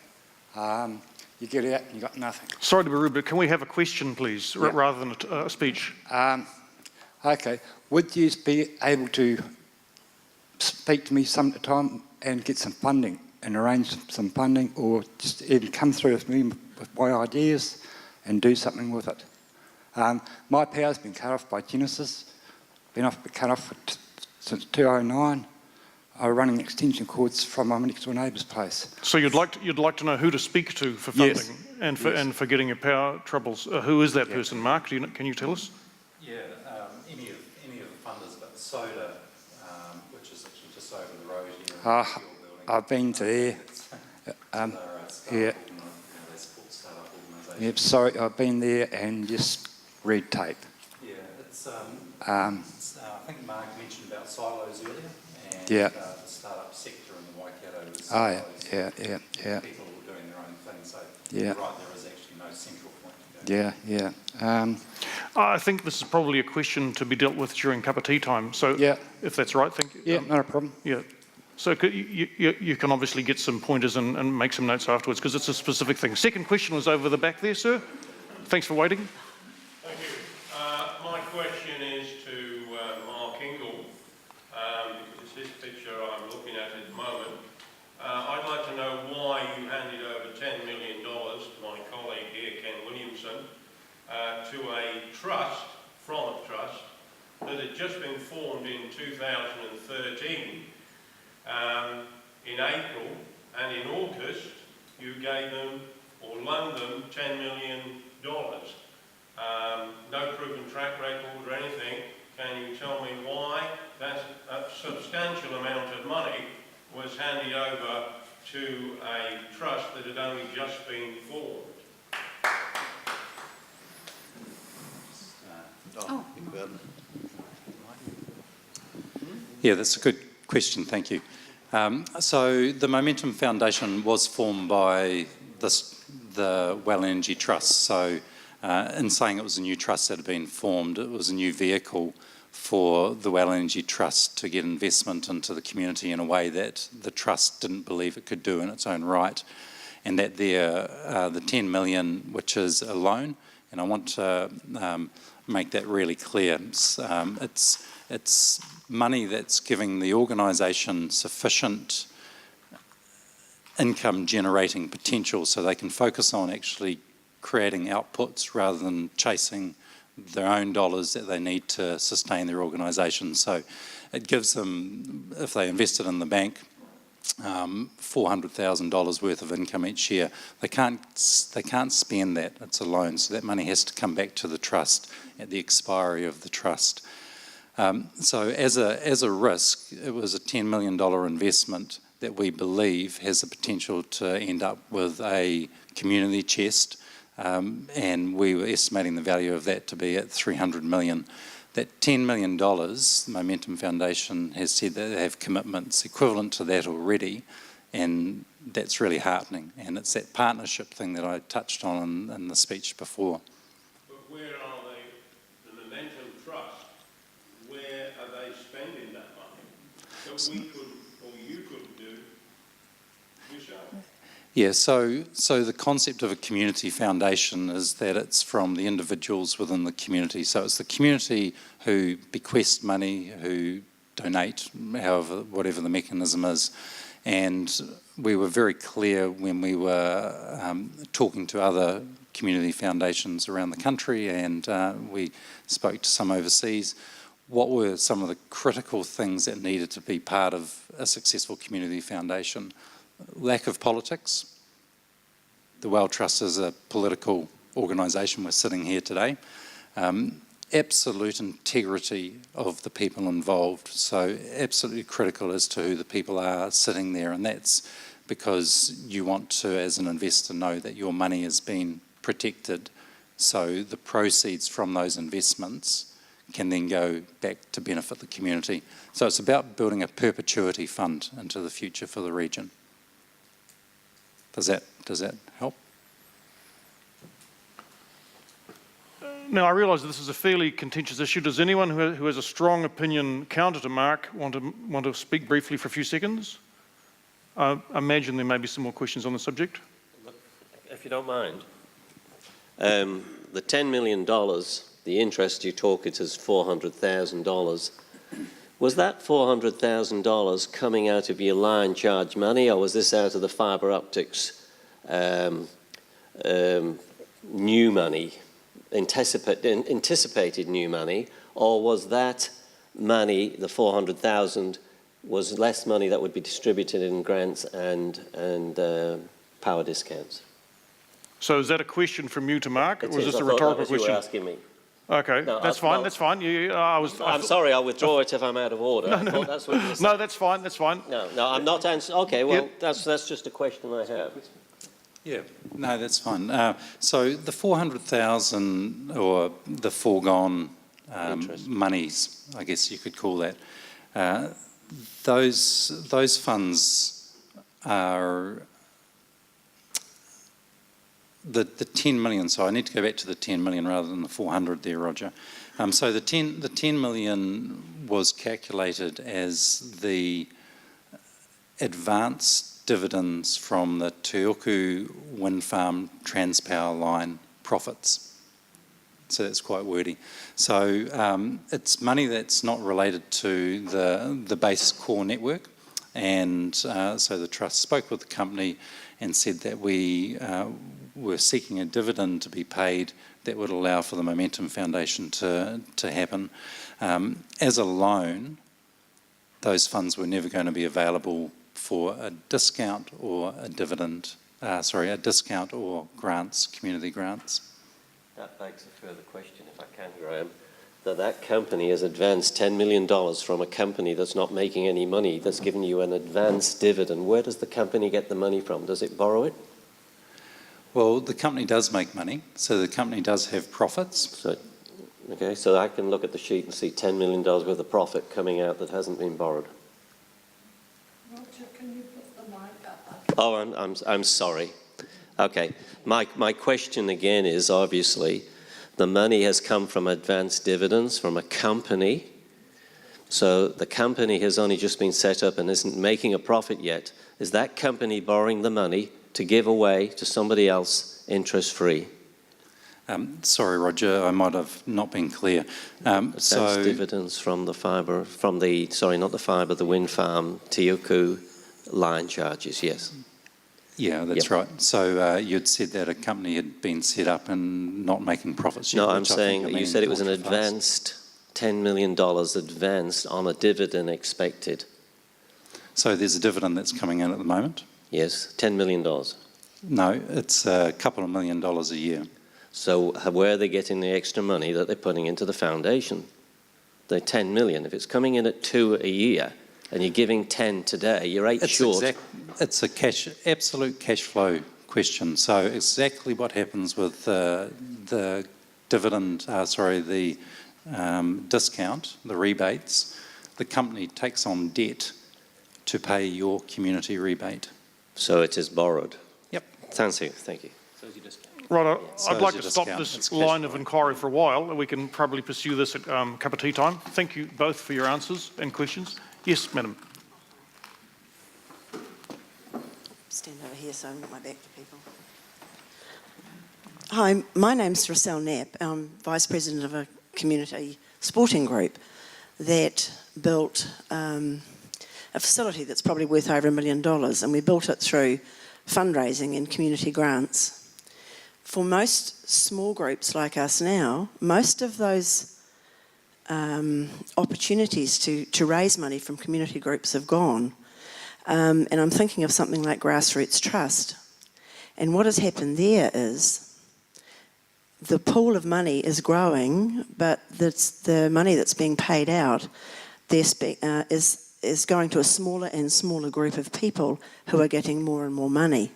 You get out and you got nothing. Sorry to be rude, but can we have a question, please, rather than a speech? Okay. Would you be able to speak to me some time and get some funding and arrange some funding, or just even come through with me with my ideas and do something with it? My power's been cut off by Genesis, cut off since 2009. I was running extension cords from my next door neighbour's place. So you'd like to know who to speak to for funding and for getting your power troubles. Who is that person, Mark? Can you tell us? Yeah, any of the funders, but Soda, which is actually just over the road here. I've been to there. Yep, sorry, I've been there and just red tape. Yeah, it's I think Mark mentioned about silos earlier. And yeah. The startup sector in the Waikato is yeah. people doing their own thing, so you're right, there is actually no central point to go. I think this is probably a question to be dealt with during cup of tea time, so if that's right, thank you. Yeah, not a problem. Yeah, so you can obviously get some pointers and make some notes afterwards, because it's a specific thing. Second question was over the back there, sir. Thanks for waiting. Thank you. My question is to Mark Ingle, because it's this picture I'm looking at the moment. I'd like to know why you handed over $10 million to my colleague here, Ken Williamson, to a trust, from a trust, that had just been formed in 2013. In April and in August, you gave them or loaned them $10 million. No proven track record or anything. Can you tell me why that substantial amount of money was handed over to a trust that had only just been formed? Yeah, that's a good question, thank you. So the Momentum Foundation was formed by the Wel Energy Trust. So in saying it was a new trust that had been formed, it was a new vehicle for the Wel Energy Trust to get investment into the community in a way that the trust didn't believe it could do in its own right. and that the 10 million, which is a loan, and I want to make that really clear. It's money that's giving the organisation sufficient income generating potential so they can focus on actually creating outputs rather than chasing their own dollars that they need to sustain their organisation. So it gives them, if they invested in the bank, $400,000 worth of income each year. They can't spend that. It's a loan, so that money has to come back to the trust at the expiry of the trust. So as a risk, it was a $10 million investment that we believe has the potential to end up with a community chest, and we were estimating the value of that to be at $300 million. That $10 million, the Momentum Foundation has said that they have commitments equivalent to that already, and that's really heartening. And it's that partnership thing that I touched on in the speech before. But where are they, the Momentum Trust, where are they spending that money that we could, or you could do yourself? Yeah, so the concept of a community foundation is that it's from the individuals within the community. So it's the community who bequest money, who donate, however, whatever the mechanism is. And we were very clear when we were talking to other community foundations around the country, and we spoke to some overseas, what were some of the critical things that needed to be part of a successful community foundation. Lack of politics. The Wel Trust is a political organisation. We're sitting here today. Absolute integrity of the people involved. So absolutely critical as to who the people are sitting there, and that's because you want to, as an investor, know that your money has been protected. So the proceeds from those investments can then go back to benefit the community. So it's about building a perpetuity fund into the future for the region. Does that help? Now, I realise this is a fairly contentious issue. Does anyone who has a strong opinion counter to Mark want to speak briefly for a few seconds? I imagine there may be some more questions on the subject. If you don't mind. The $10 million, the interest you talk it as $400,000. Was that $400,000 coming out of your line charge money, or was this out of the fibre optics new money, anticipated new money, or was that money, the $400,000, was less money that would be distributed in grants and power discounts? So is that a question from you to Mark, or was this a rhetorical question? You were asking me. Okay, No, that's fine. That's fine. I'm sorry. I'll withdraw it if I'm out of order. No, that's what you said. No, that's fine. That's fine. No, I'm not answering. Okay, well, that's just a question I have. Yeah, no, that's fine. So the 400,000, or the foregone monies, I guess you could call that, those funds are the 10 million. So I need to go back to the 10 million rather than the 400 there, Roger. So the 10 million was calculated as the advanced dividends from the Te Uku wind farm Transpower line profits. So that's quite wordy. So it's money that's not related to the base core network, and so the Trust spoke with the company and said that we were seeking a dividend to be paid that would allow for the Momentum Foundation to happen. As a loan, those funds were never going to be available for a discount or a dividend, a discount or grants, community grants. That begs a further question, if I can, Graham, that company has advanced $10 million from a company that's not making any money, that's given you an advanced dividend. Where does the company get the money from? Does it borrow it? Well, the company does make money, so the company does have profits. Okay, so I can look at the sheet and see $10 million worth of profit coming out that hasn't been borrowed. Roger, can you put the mic up? Oh, I'm sorry. Okay, my question again is, obviously, the money has come from advanced dividends from a company. So the company has only just been set up and isn't making a profit yet. Is that company borrowing the money to give away to somebody else interest-free? Sorry, Roger, I might have not been clear. That's dividends from the fibre, the wind farm, Tiuku line charges, yes. Yeah, that's right. So you'd said that a company had been set up and not making profits yet. No, I'm saying you said it was an advanced $10 million advanced on a dividend expected. So there's a dividend that's coming in at the moment? Yes, $10 million. No, it's a couple of $1 million a year. So where are they getting the extra money that they're putting into the foundation? The 10 million. If it's coming in at 2 a year and you're giving 10 today, you're 8 short. It's a absolute cash flow question. So exactly what happens with the dividend, the discount, the rebates, the company takes on debt to pay your community rebate. So it is borrowed? Yep. Thank you. Right, So I'd like to as a stop discount, this it's cash line of flow. inquiry for a while. We can probably pursue this at cup of tea time. Thank you both for your answers and questions. Yes, madam. Stand over here so I've got my back to people. Hi, my name's Rosselle Knapp. I'm Vice President of a community sporting group that built a facility that's probably worth over $1 million, and we built it through fundraising and community grants. For most small groups like us now, most of those opportunities to raise money from community groups have gone. And I'm thinking of something like Grassroots Trust. And what has happened there is the pool of money is growing, but the money that's being paid out is going to a smaller and smaller group of people who are getting more and more money.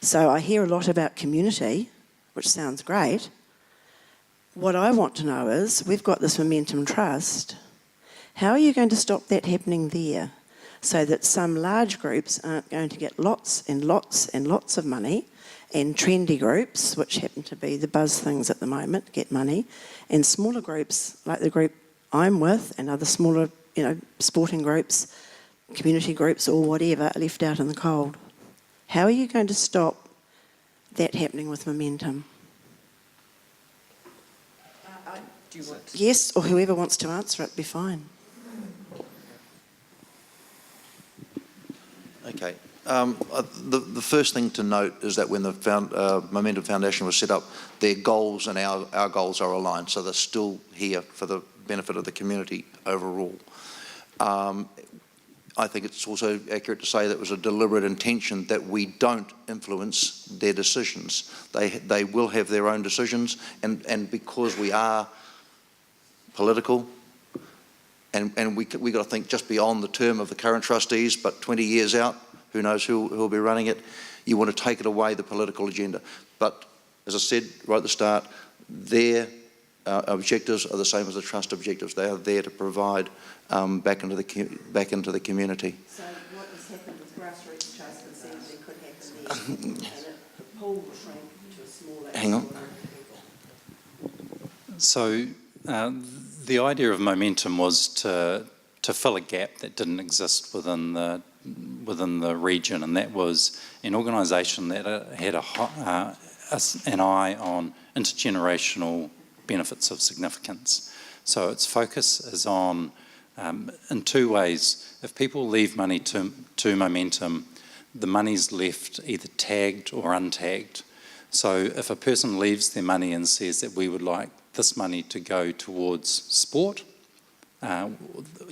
So I hear a lot about community, which sounds great. What I want to know is, we've got this Momentum Trust. How are you going to stop that happening there so that some large groups aren't going to get lots and lots and lots of money, and trendy groups, which happen to be the buzz things at the moment, get money, and smaller groups like the group I'm with and other smaller, sporting groups, community groups or whatever, are left out in the cold? How are you going to stop that happening with Momentum? Do you want to? Yes, or whoever wants to answer it, be fine. Okay. The first thing to note is that when the Momentum Foundation was set up, their goals and our goals are aligned, so they're still here for the benefit of the community overall. I think it's also accurate to say that it was a deliberate intention that we don't influence their decisions. They will have their own decisions, and because we are political, and we got to think just beyond the term of the current trustees, but 20 years out, who knows who will be running it. You want to take it away, the political agenda. But as I said right at the start, their objectives are the same as the trust objectives. They are there to provide back into the community. So what has happened with Grassroots Trust essentially could happen there, and the pool will shrink to a smaller. Hang on. So the idea of Momentum was to fill a gap that didn't exist within the region, and that was an organisation that had an eye on intergenerational benefits of significance. So its focus is on, in two ways. If people leave money to Momentum, the money's left either tagged or untagged. So if a person leaves their money and says that we would like this money to go towards sport,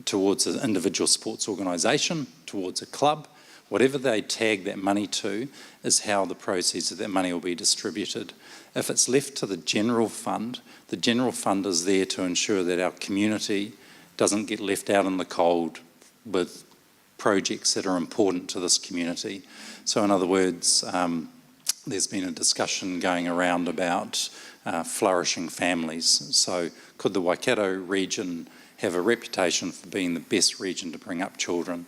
towards an individual sports organisation, towards a club, whatever they tag that money to is how the proceeds of that money will be distributed. If it's left to the general fund is there to ensure that our community doesn't get left out in the cold with projects that are important to this community. So in other words, there's been a discussion going around about flourishing families. So could the Waikato region have a reputation for being the best region to bring up children?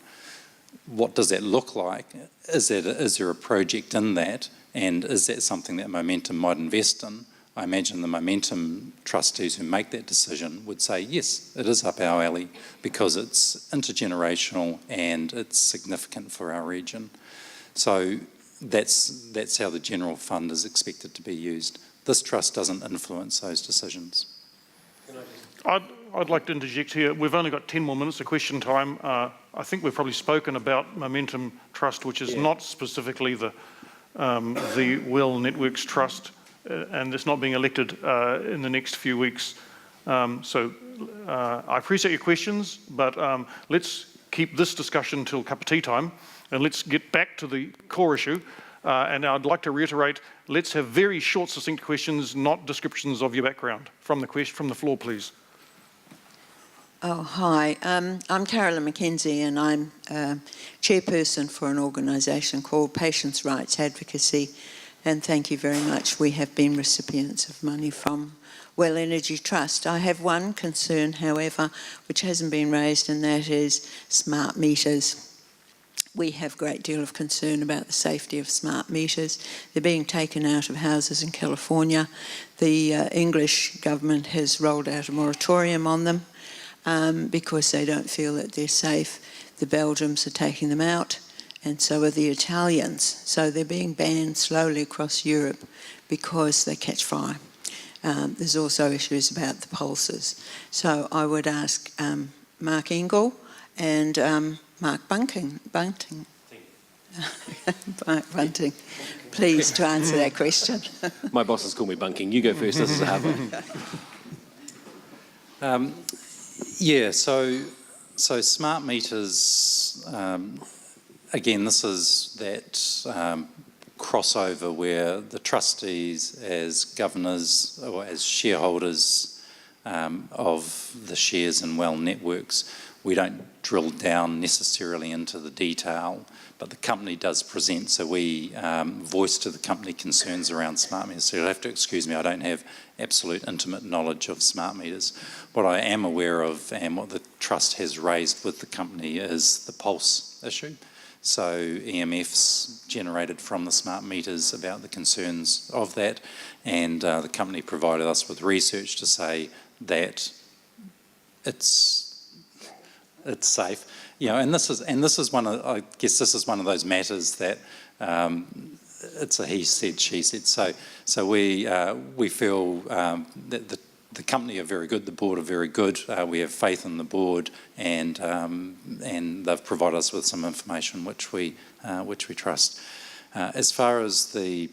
What does that look like? Is there a project in that, and is that something that Momentum might invest in? I imagine the Momentum trustees who make that decision would say, yes, it is up our alley because it's intergenerational and it's significant for our region. So that's how the general fund is expected to be used. This trust doesn't influence those decisions. I'd like to interject here. We've only got 10 more minutes of question time. I think we've probably spoken about Momentum Trust, which is not specifically the Well Networks Trust, and it's not being elected in the next few weeks. So I appreciate your questions, but let's keep this discussion till cup of tea time, and let's get back to the core issue. And I'd like to reiterate, let's have very short, succinct questions, not descriptions of your background. From the floor, please. Oh, hi. I'm Carolyn McKenzie, and I'm chairperson for an organisation called Patients' Rights Advocacy. And thank you very much. We have been recipients of money from Well Energy Trust. I have one concern, however, which hasn't been raised, and that is smart meters. We have a great deal of concern about the safety of smart meters. They're being taken out of houses in California. The English government has rolled out a moratorium on them because they don't feel that they're safe. The Belgians are taking them out, and so are the Italians. So they're being banned slowly across Europe because they catch fire. There's also issues about the pulses. So I would ask Mark Engel and Mark Bunting, Mark Bunting, please, to answer that question. My bosses call me Bunking. You go first. This is a hard one. Yeah, so smart meters, again, this is that crossover where the trustees as governors or as shareholders of the shares in Well Networks, we don't drill down necessarily into the detail, but the company does present, so we voice to the company concerns around smart meters. So you'll have to excuse me, I don't have absolute intimate knowledge of smart meters. What I am aware of and what the trust has raised with the company is the pulse issue. So EMFs generated from the smart meters about the concerns of that, and the company provided us with research to say that it's safe, you know, and this is one of, I guess this is one of those matters that it's a he said, she said. So we feel that the company are very good, the board are very good. We have faith in the board, and they've provided us with some information which we trust. As far as the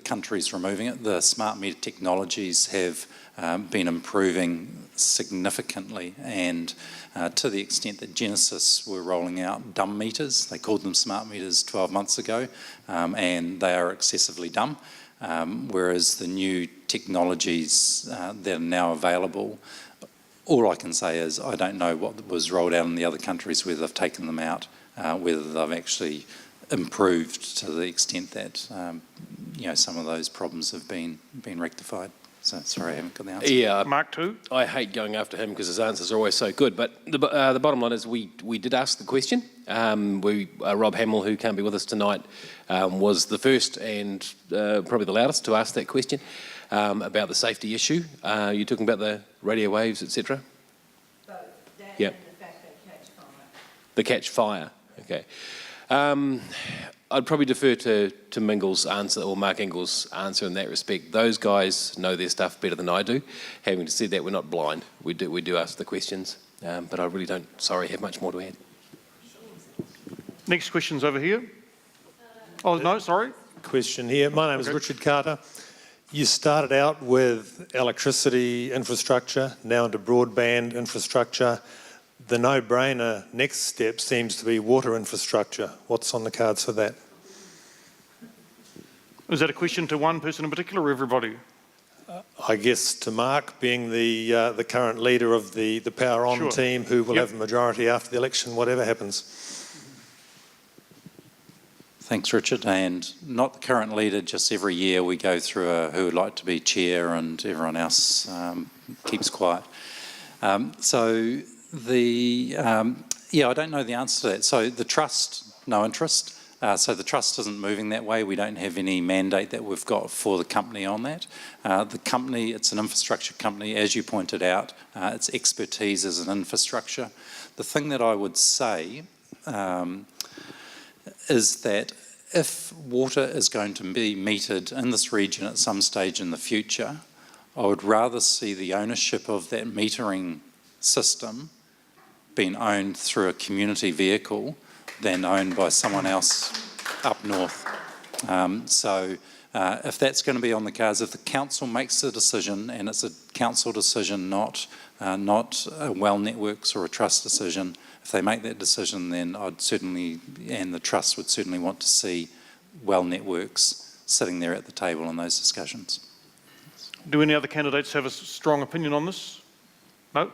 countries removing it, the smart meter technologies have been improving significantly, and to the extent that Genesis were rolling out dumb meters, they called them smart meters 12 months ago, and they are excessively dumb, whereas the new technologies that are now available, all I can say is I don't know what was rolled out in the other countries, whether they've taken them out, whether they've actually improved to the extent that you know, some of those problems have been rectified. So sorry, I haven't got the answer. Yeah, Mark too. I hate going after him because his answers are always so good. But the bottom line is we did ask the question. Rob Hamill, who can't be with us tonight, was the first and probably the loudest to ask that question about the safety issue. You're talking about the radio waves, etc. Both that Yep. and the fact they catch fire. The catch fire. Okay. I'd probably defer to Mingle's answer, or Mark Ingle's answer in that respect. Those guys know their stuff better than I do. Having said that, we're not blind. We do ask the questions, but I really don't, have much more to add. Next question's over here. Oh, no, sorry. Question here. My name is Richard Carter. You started out with electricity infrastructure, now into broadband infrastructure. The no-brainer next step seems to be water infrastructure. What's on the cards for that? Is that a question to one person in particular or everybody? I guess to Mark, being the current leader of the Power On team, who will have a majority after the election, whatever happens. Thanks, Richard. And not the current leader, just every year we go through who would like to be chair and everyone else keeps quiet. I don't know the answer to that. So the trust, no interest. So the trust isn't moving that way. We don't have any mandate that we've got for the company on that. The company, it's an infrastructure company, as you pointed out. Its expertise is in infrastructure. The thing that I would say is that if water is going to be metered in this region at some stage in the future, I would rather see the ownership of that metering system being owned through a community vehicle than owned by someone else up north. If that's going to be on the cards, if the council makes the decision, and it's a council decision, not a Well Networks or a trust decision, if they make that decision, then I'd certainly, and the trust would certainly want to see Well Networks sitting there at the table in those discussions. Do any other candidates have a strong opinion on this? No?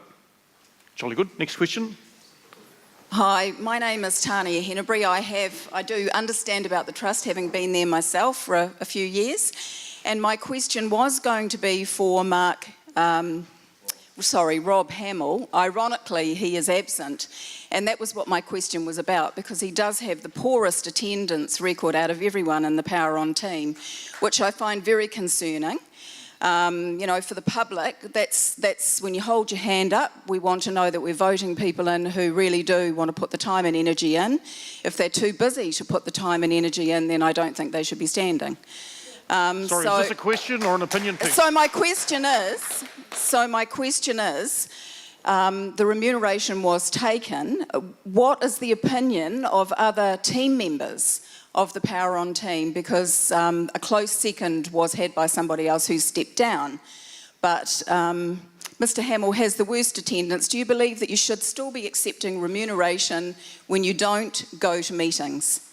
Jolly good. Next question. Hi, my name is Tania Hennebury. I do understand about the trust, having been there myself for a few years. And my question was going to be for Rob Hamill. Ironically, he is absent. And that was what my question was about, because he does have the poorest attendance record out of everyone in the Power On team, which I find very concerning. For the public, that's when you hold your hand up, we want to know that we're voting people in who really do want to put the time and energy in. If they're too busy to put the time and energy in, then I don't think they should be standing. Sorry, is this a question or an opinion piece? So my question is, the remuneration was taken. What is the opinion of other team members of the Power On team? Because a close second was had by somebody else who stepped down. But Mr Hamill has the worst attendance. Do you believe that you should still be accepting remuneration when you don't go to meetings?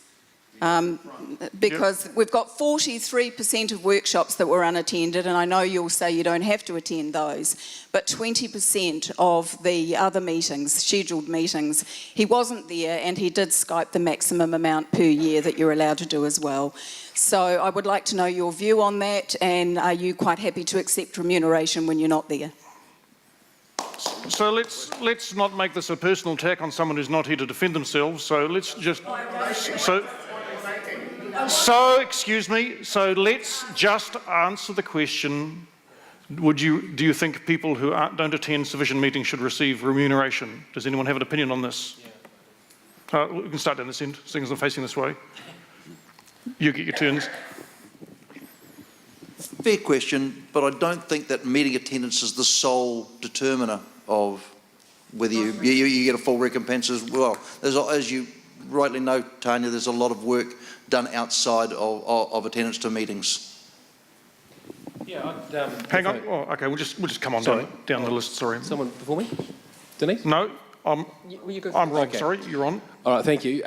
Because we've got 43% of workshops that were unattended, and I know you'll say you don't have to attend those, but 20% of the other meetings, scheduled meetings, he wasn't there, and he did Skype the maximum amount per year that you're allowed to do as well. So I would like to know your view on that, and are you quite happy to accept remuneration when you're not there? So let's not make this a personal attack on someone who's not here to defend themselves. So let's just excuse me. So let's just answer the question. Do you think people who don't attend sufficient meetings should receive remuneration? Does anyone have an opinion on this? Yeah. We can start down this end, seeing as I'm facing this way. You get your turns. Fair question, but I don't think that meeting attendance is the sole determiner of whether you get a full recompense as well. As you rightly know, Tanya, there's a lot of work done outside of attendance to meetings. Yeah, hang on. Oh, okay, we'll just come on down the list. Sorry. Someone before me? Denise? No, I'm Rob. Okay. Sorry, you're on. All right, thank you.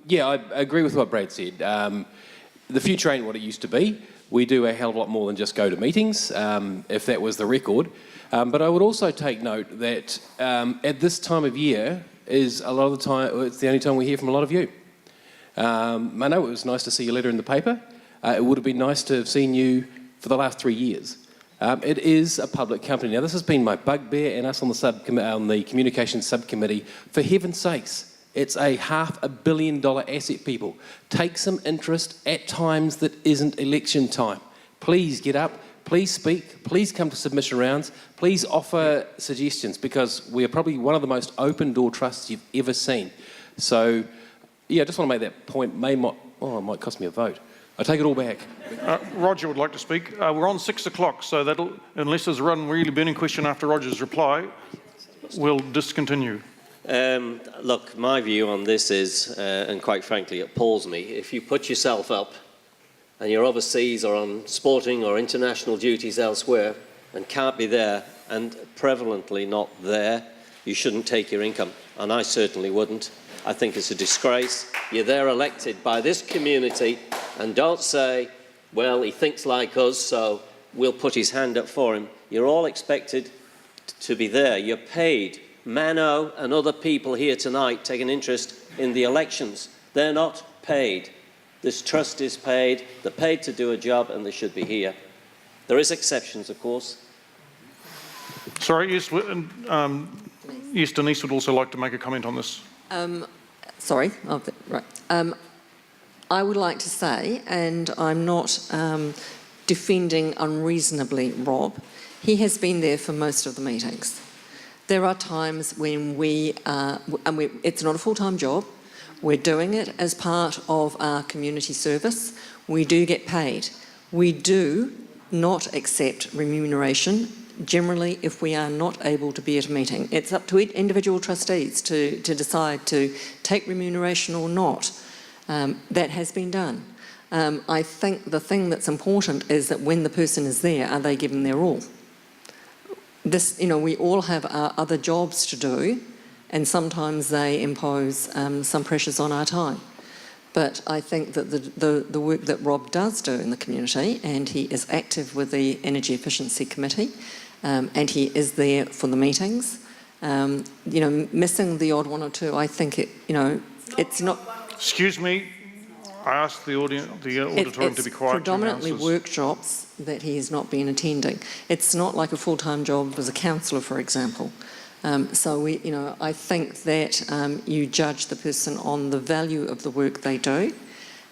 Yeah, I agree with what Brad said. The future ain't what it used to be. We do a hell of a lot more than just go to meetings, if that was the record. But I would also take note that at this time of year is a lot of the time, it's the only time we hear from a lot of you. I know it was nice to see your letter in the paper. It would have been nice to have seen you for the last 3 years. It is a public company. Now, this has been my bugbear and us on the communications subcommittee. For heaven's sakes, it's a $500 million asset, people. Take some interest at times that isn't election time. Please get up, please speak, please come to submission rounds, please offer suggestions, because we are probably one of the most open door trusts you've ever seen. So, yeah, I just want to make that point. It might cost me a vote. I take it all back. Roger would like to speak. We're on 6 o'clock, so that'll, unless there's one really burning question after Roger's reply, we'll discontinue. Look, my view on this is, and quite frankly, it appalls me, if you put yourself up and you're overseas or on sporting or international duties elsewhere and can't be there, and prevalently not there, you shouldn't take your income. And I certainly wouldn't. I think it's a disgrace. You're there elected by this community, and don't say, well, he thinks like us, so we'll put his hand up for him. You're all expected to be there. You're paid. Mano and other people here tonight take an interest in the elections. They're not paid. This trust is paid. They're paid to do a job, and they should be here. There is exceptions, of course. Sorry, yes, yes, Denise would also like to make a comment on this. Sorry, right. I would like to say, and I'm not defending unreasonably Rob, he has been there for most of the meetings. There are times when it's not a full-time job, We're doing it as part of our community service. We do get paid. We do not accept remuneration generally if we are not able to be at a meeting. It's up to individual trustees to decide to take remuneration or not. That has been done. I think the thing that's important is that when the person is there, are they given their all? This, we all have our other jobs to do, and sometimes they impose some pressures on our time. But I think that the work that Rob does do in the community, and he is active with the Energy Efficiency Committee, and he is there for the meetings. Missing the odd one or two, I think it's not. Excuse me, I asked the auditorium to be quiet. It's predominantly workshops that he has not been attending. It's not like a full-time job as a councillor, for example. I think that you judge the person on the value of the work they do,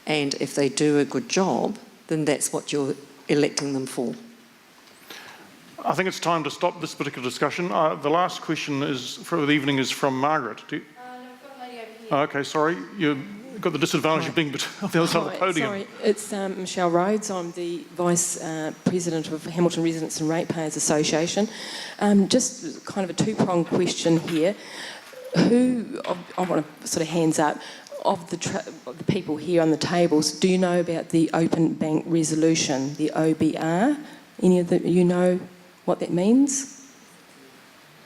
and if they do a good job, then that's what you're electing them for. I think it's time to stop this particular discussion. The last question for the evening is from Margaret. No, I've got a lady over here. Oh, okay, sorry. You've got the disadvantage of being on the other side of the podium. Sorry, it's Michelle Rhodes. I'm the Vice President of Hamilton Residents and Ratepayers Association. Just kind of a two-pronged question here. I want to sort of hands up, of the people here on the tables, do you know about the Open Bank Resolution, the OBR? Any of you know what that means?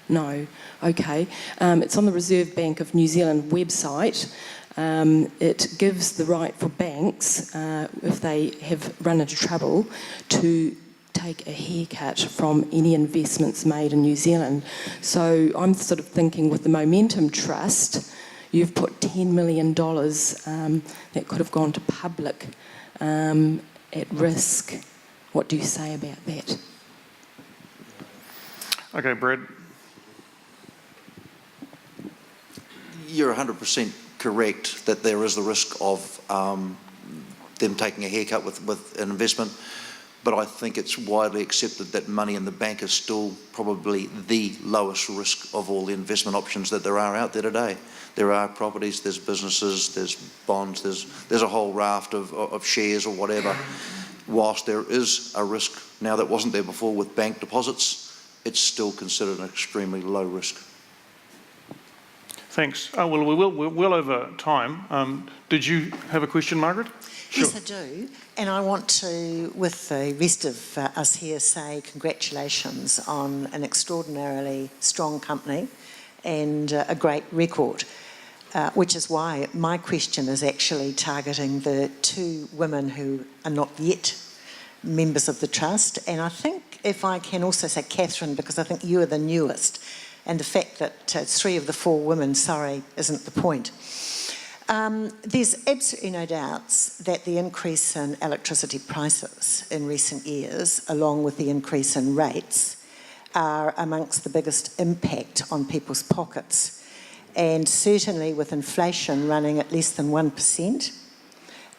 No. Okay. It's on the Reserve Bank of New Zealand website. It gives the right for banks, if they have run into trouble, to take a haircut from any investments made in New Zealand. So I'm sort of thinking with the Momentum Trust, you've put $10 million that could have gone to public at risk. What do you say about that? Okay, Brad. You're 100% correct that there is the risk of them taking a haircut with an investment, but I think it's widely accepted that money in the bank is still probably the lowest risk of all the investment options that there are out there today. There are properties, there's businesses, there's bonds, there's a whole raft of shares or whatever. Whilst there is a risk now that wasn't there before with bank deposits, it's still considered an extremely low risk. Thanks. Oh, well, we're well over time. Did you have a question, Margaret? Sure. Yes, I do. And I want to, with the rest of us here, say congratulations on an extraordinarily strong company and a great record, which is why my question is actually targeting the two women who are not yet members of the Trust. And I think if I can also say Catherine, because I think you are the newest, and the fact that it's 3 of the 4 women, sorry, isn't the point. There's absolutely no doubts that the increase in electricity prices in recent years, along with the increase in rates, are amongst the biggest impact on people's pockets. And certainly with inflation running at less than 1%,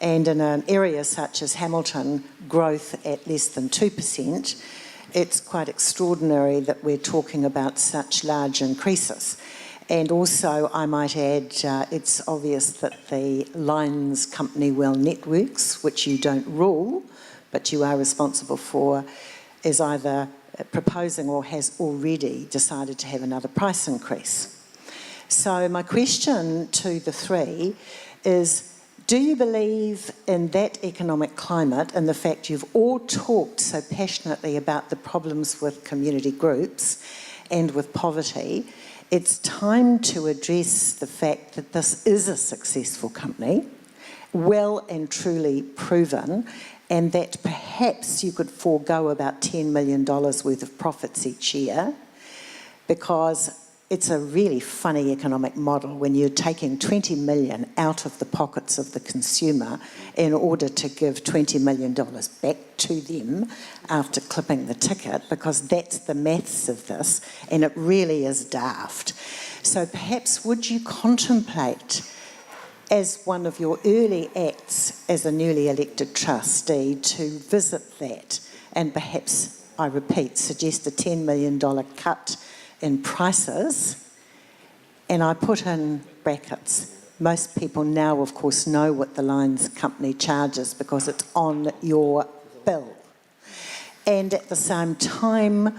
and in an area such as Hamilton, growth at less than 2%, it's quite extraordinary that we're talking about such large increases. And also, I might add, it's obvious that the lines company Well Networks, which you don't rule, but you are responsible for, is either proposing or has already decided to have another price increase. So my question to the 3 is, do you believe in that economic climate and the fact you've all talked so passionately about the problems with community groups and with poverty, it's time to address the fact that this is a successful company, well and truly proven, and that perhaps you could forego about $10 million worth of profits each year, because it's a really funny economic model when you're taking 20 million out of the pockets of the consumer in order to give $20 million back to them after clipping the ticket, because that's the maths of this, and it really is daft. So perhaps would you contemplate, as one of your early acts as a newly elected trustee, to visit that and perhaps, I repeat, suggest a $10 million cut in prices, and I put in brackets, Most people now, of course, know what the lines company charges because it's on your bill. And at the same time,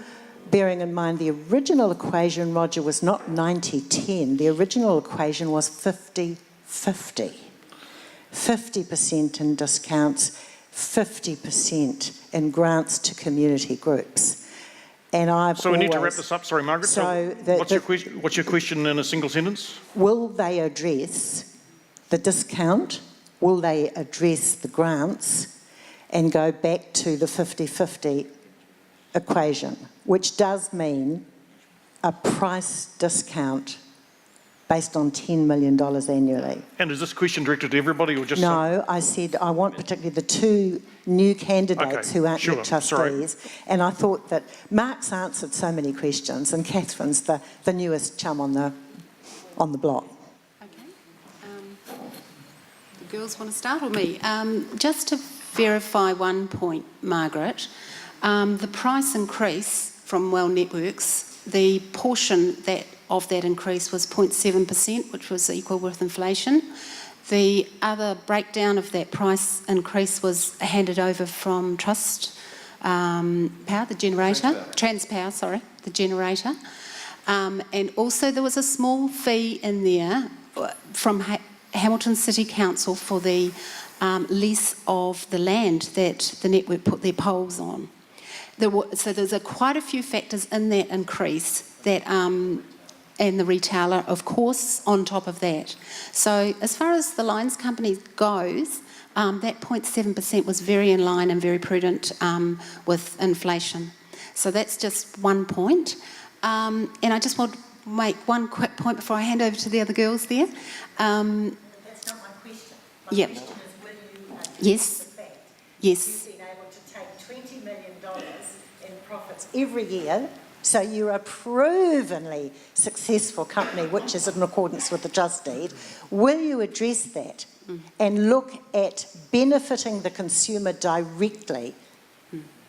bearing in mind the original equation, Roger, was not 90-10. The original equation was 50-50. 50% in discounts, 50% in grants to community groups. And So we need to wrap this up. Sorry, Margaret. So what's your question in a single sentence? Will they address the discount? Will they address the grants and go back to the 50-50 equation, which does mean a price discount based on $10 million annually? And is this question directed to everybody or just No, I said I want particularly the two new candidates who aren't yet trustees. And I thought that Mark's answered so many questions and Catherine's the newest chum on the block. The girls want to start or me? Just to verify one point, Margaret, the price increase from Well Networks, the portion of that increase was 0.7%, which was equal with inflation. The other breakdown of that price increase was handed over from Trust Power, the generator. Transpower, sorry, the generator. And also there was a small fee in there from Hamilton City Council for the lease of the land that the network put their poles on. So there's quite a few factors in that increase that, and the retailer, of course, on top of that. So as far as the lines company goes, that 0.7% was very in line and very prudent with inflation. So that's just one point. And I just want to make one quick point before I hand over to the other girls there. That's not my question. My question is, will you yes. the fact Yes. you've been able to take $20 million in profits every year, so you're a provenly successful company, which is in accordance with the trust deed. Will you address that and look at benefiting the consumer directly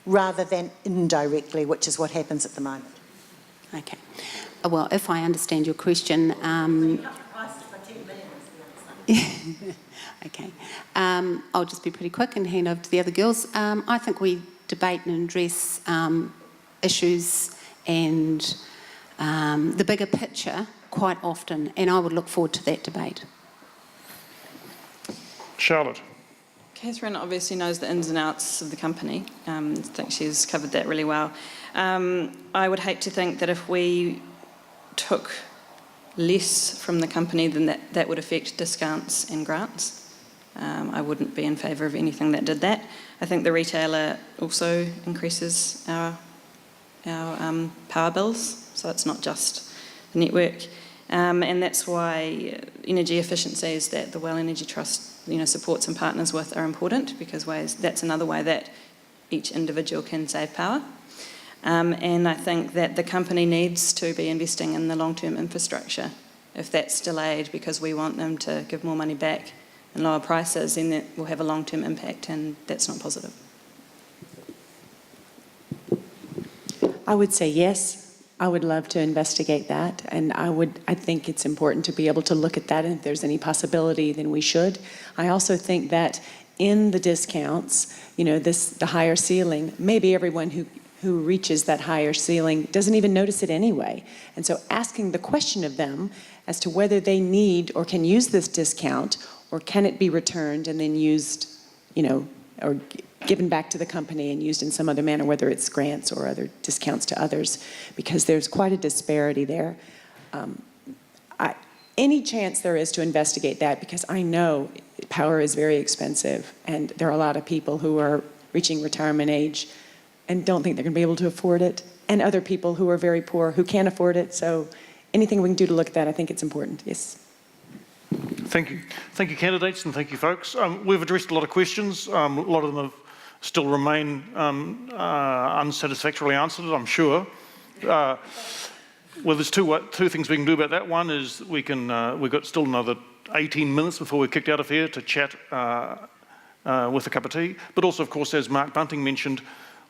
rather than indirectly, which is what happens at the moment? Okay. Well, if I understand your question... Okay. I'll just be pretty quick and hand over to the other girls. I think we debate and address issues and the bigger picture quite often, and I would look forward to that debate. Charlotte. Catherine obviously knows the ins and outs of the company. I think she's covered that really well. I would hate to think that if we took less from the company, then that would affect discounts and grants. I wouldn't be in favour of anything that did that. I think the retailer also increases our power bills, so it's not just the network. And that's why energy efficiencies that the Well Energy Trust supports and partners with are important, because that's another way that each individual can save power. And I think that the company needs to be investing in the long-term infrastructure. If that's delayed because we want them to give more money back and lower prices, then that will have a long-term impact, and that's not positive. I would say yes. I would love to investigate that, and I think it's important to be able to look at that, and if there's any possibility, then we should. I also think that in the discounts, the higher ceiling, maybe everyone who reaches that higher ceiling doesn't even notice it anyway. And so asking the question of them as to whether they need or can use this discount, or can it be returned and then used, or given back to the company and used in some other manner, whether it's grants or other discounts to others, because there's quite a disparity there. Any chance there is to investigate that, because I know power is very expensive and there are a lot of people who are reaching retirement age and don't think they're going to be able to afford it, and other people who are very poor who can't afford it. So anything we can do to look at that, I think it's important. Yes. Thank you. Thank you, candidates, and thank you, folks. We've addressed a lot of questions. A lot of them have still remain unsatisfactorily answered, I'm sure. Well, there's two things we can do about that. One is we've got still another 18 minutes before we're kicked out of here to chat with a cup of tea. But also, of course, as Mark Bunting mentioned,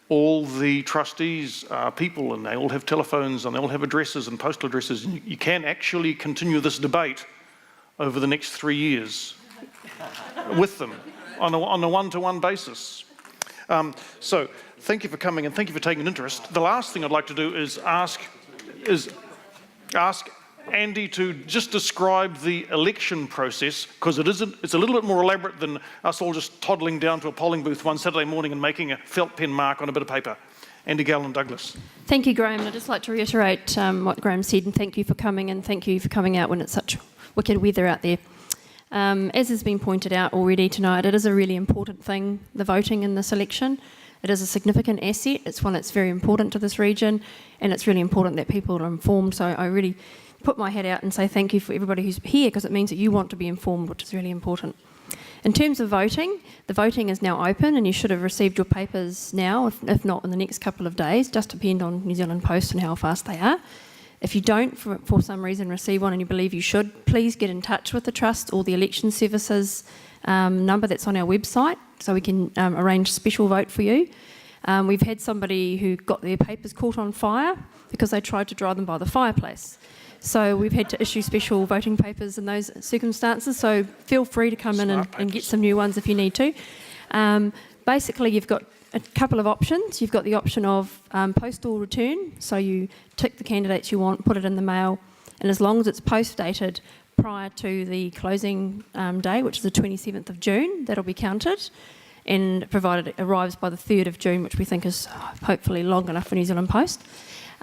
all the trustees are people, and they all have telephones and they all have addresses and postal addresses. And you can actually continue this debate over the next 3 years with them on a one-to-one basis. So thank you for coming and thank you for taking an interest. The last thing I'd like to do is ask Andy to just describe the election process, because it's a little bit more elaborate than us all just toddling down to a polling booth one Saturday morning and making a felt pen mark on a bit of paper. Andy Gallen Douglas. Thank you, Graham. I'd just like to reiterate what Graham said, and thank you for coming, and thank you for coming out when it's such wicked weather out there. As has been pointed out already tonight, it is a really important thing, the voting in this election. It is a significant asset. It's one that's very important to this region, and it's really important that people are informed. So I really put my hat out and say thank you for everybody who's here, because it means that you want to be informed, which is really important. In terms of voting, the voting is now open, and you should have received your papers now, if not in the next couple of days. Just depend on New Zealand Post and how fast they are. If you don't, for some reason, receive one and you believe you should, please get in touch with the Trust or the Election Services number that's on our website, so we can arrange a special vote for you. We've had somebody who got their papers caught on fire because they tried to dry them by the fireplace. So we've had to issue special voting papers in those circumstances, so feel free to come in and get some new ones if you need to. Basically, you've got a couple of options. You've got the option of postal return, so you tick the candidates you want, put it in the mail, and as long as it's post-dated prior to the closing day, which is the 27th of June, that'll be counted, and provided it arrives by the 3rd of June, which we think is hopefully long enough for New Zealand Post.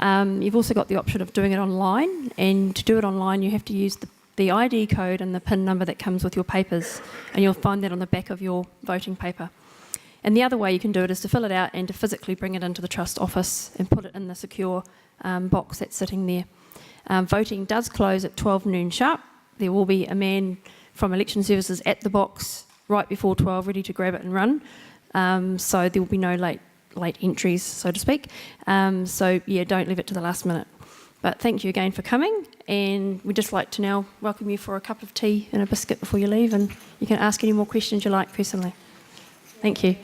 You've also got the option of doing it online, and to do it online you have to use the ID code and the PIN number that comes with your papers, and you'll find that on the back of your voting paper. And the other way you can do it is to fill it out and to physically bring it into the Trust office and put it in the secure box that's sitting there. Voting does close at 12 noon sharp. There will be a man from Election Services at the box right before 12 ready to grab it and run, so there will be no late entries, so to speak. So yeah, don't leave it to the last minute. But thank you again for coming, and we'd just like to now welcome you for a cup of tea and a biscuit before you leave, and you can ask any more questions you like personally. Thank you.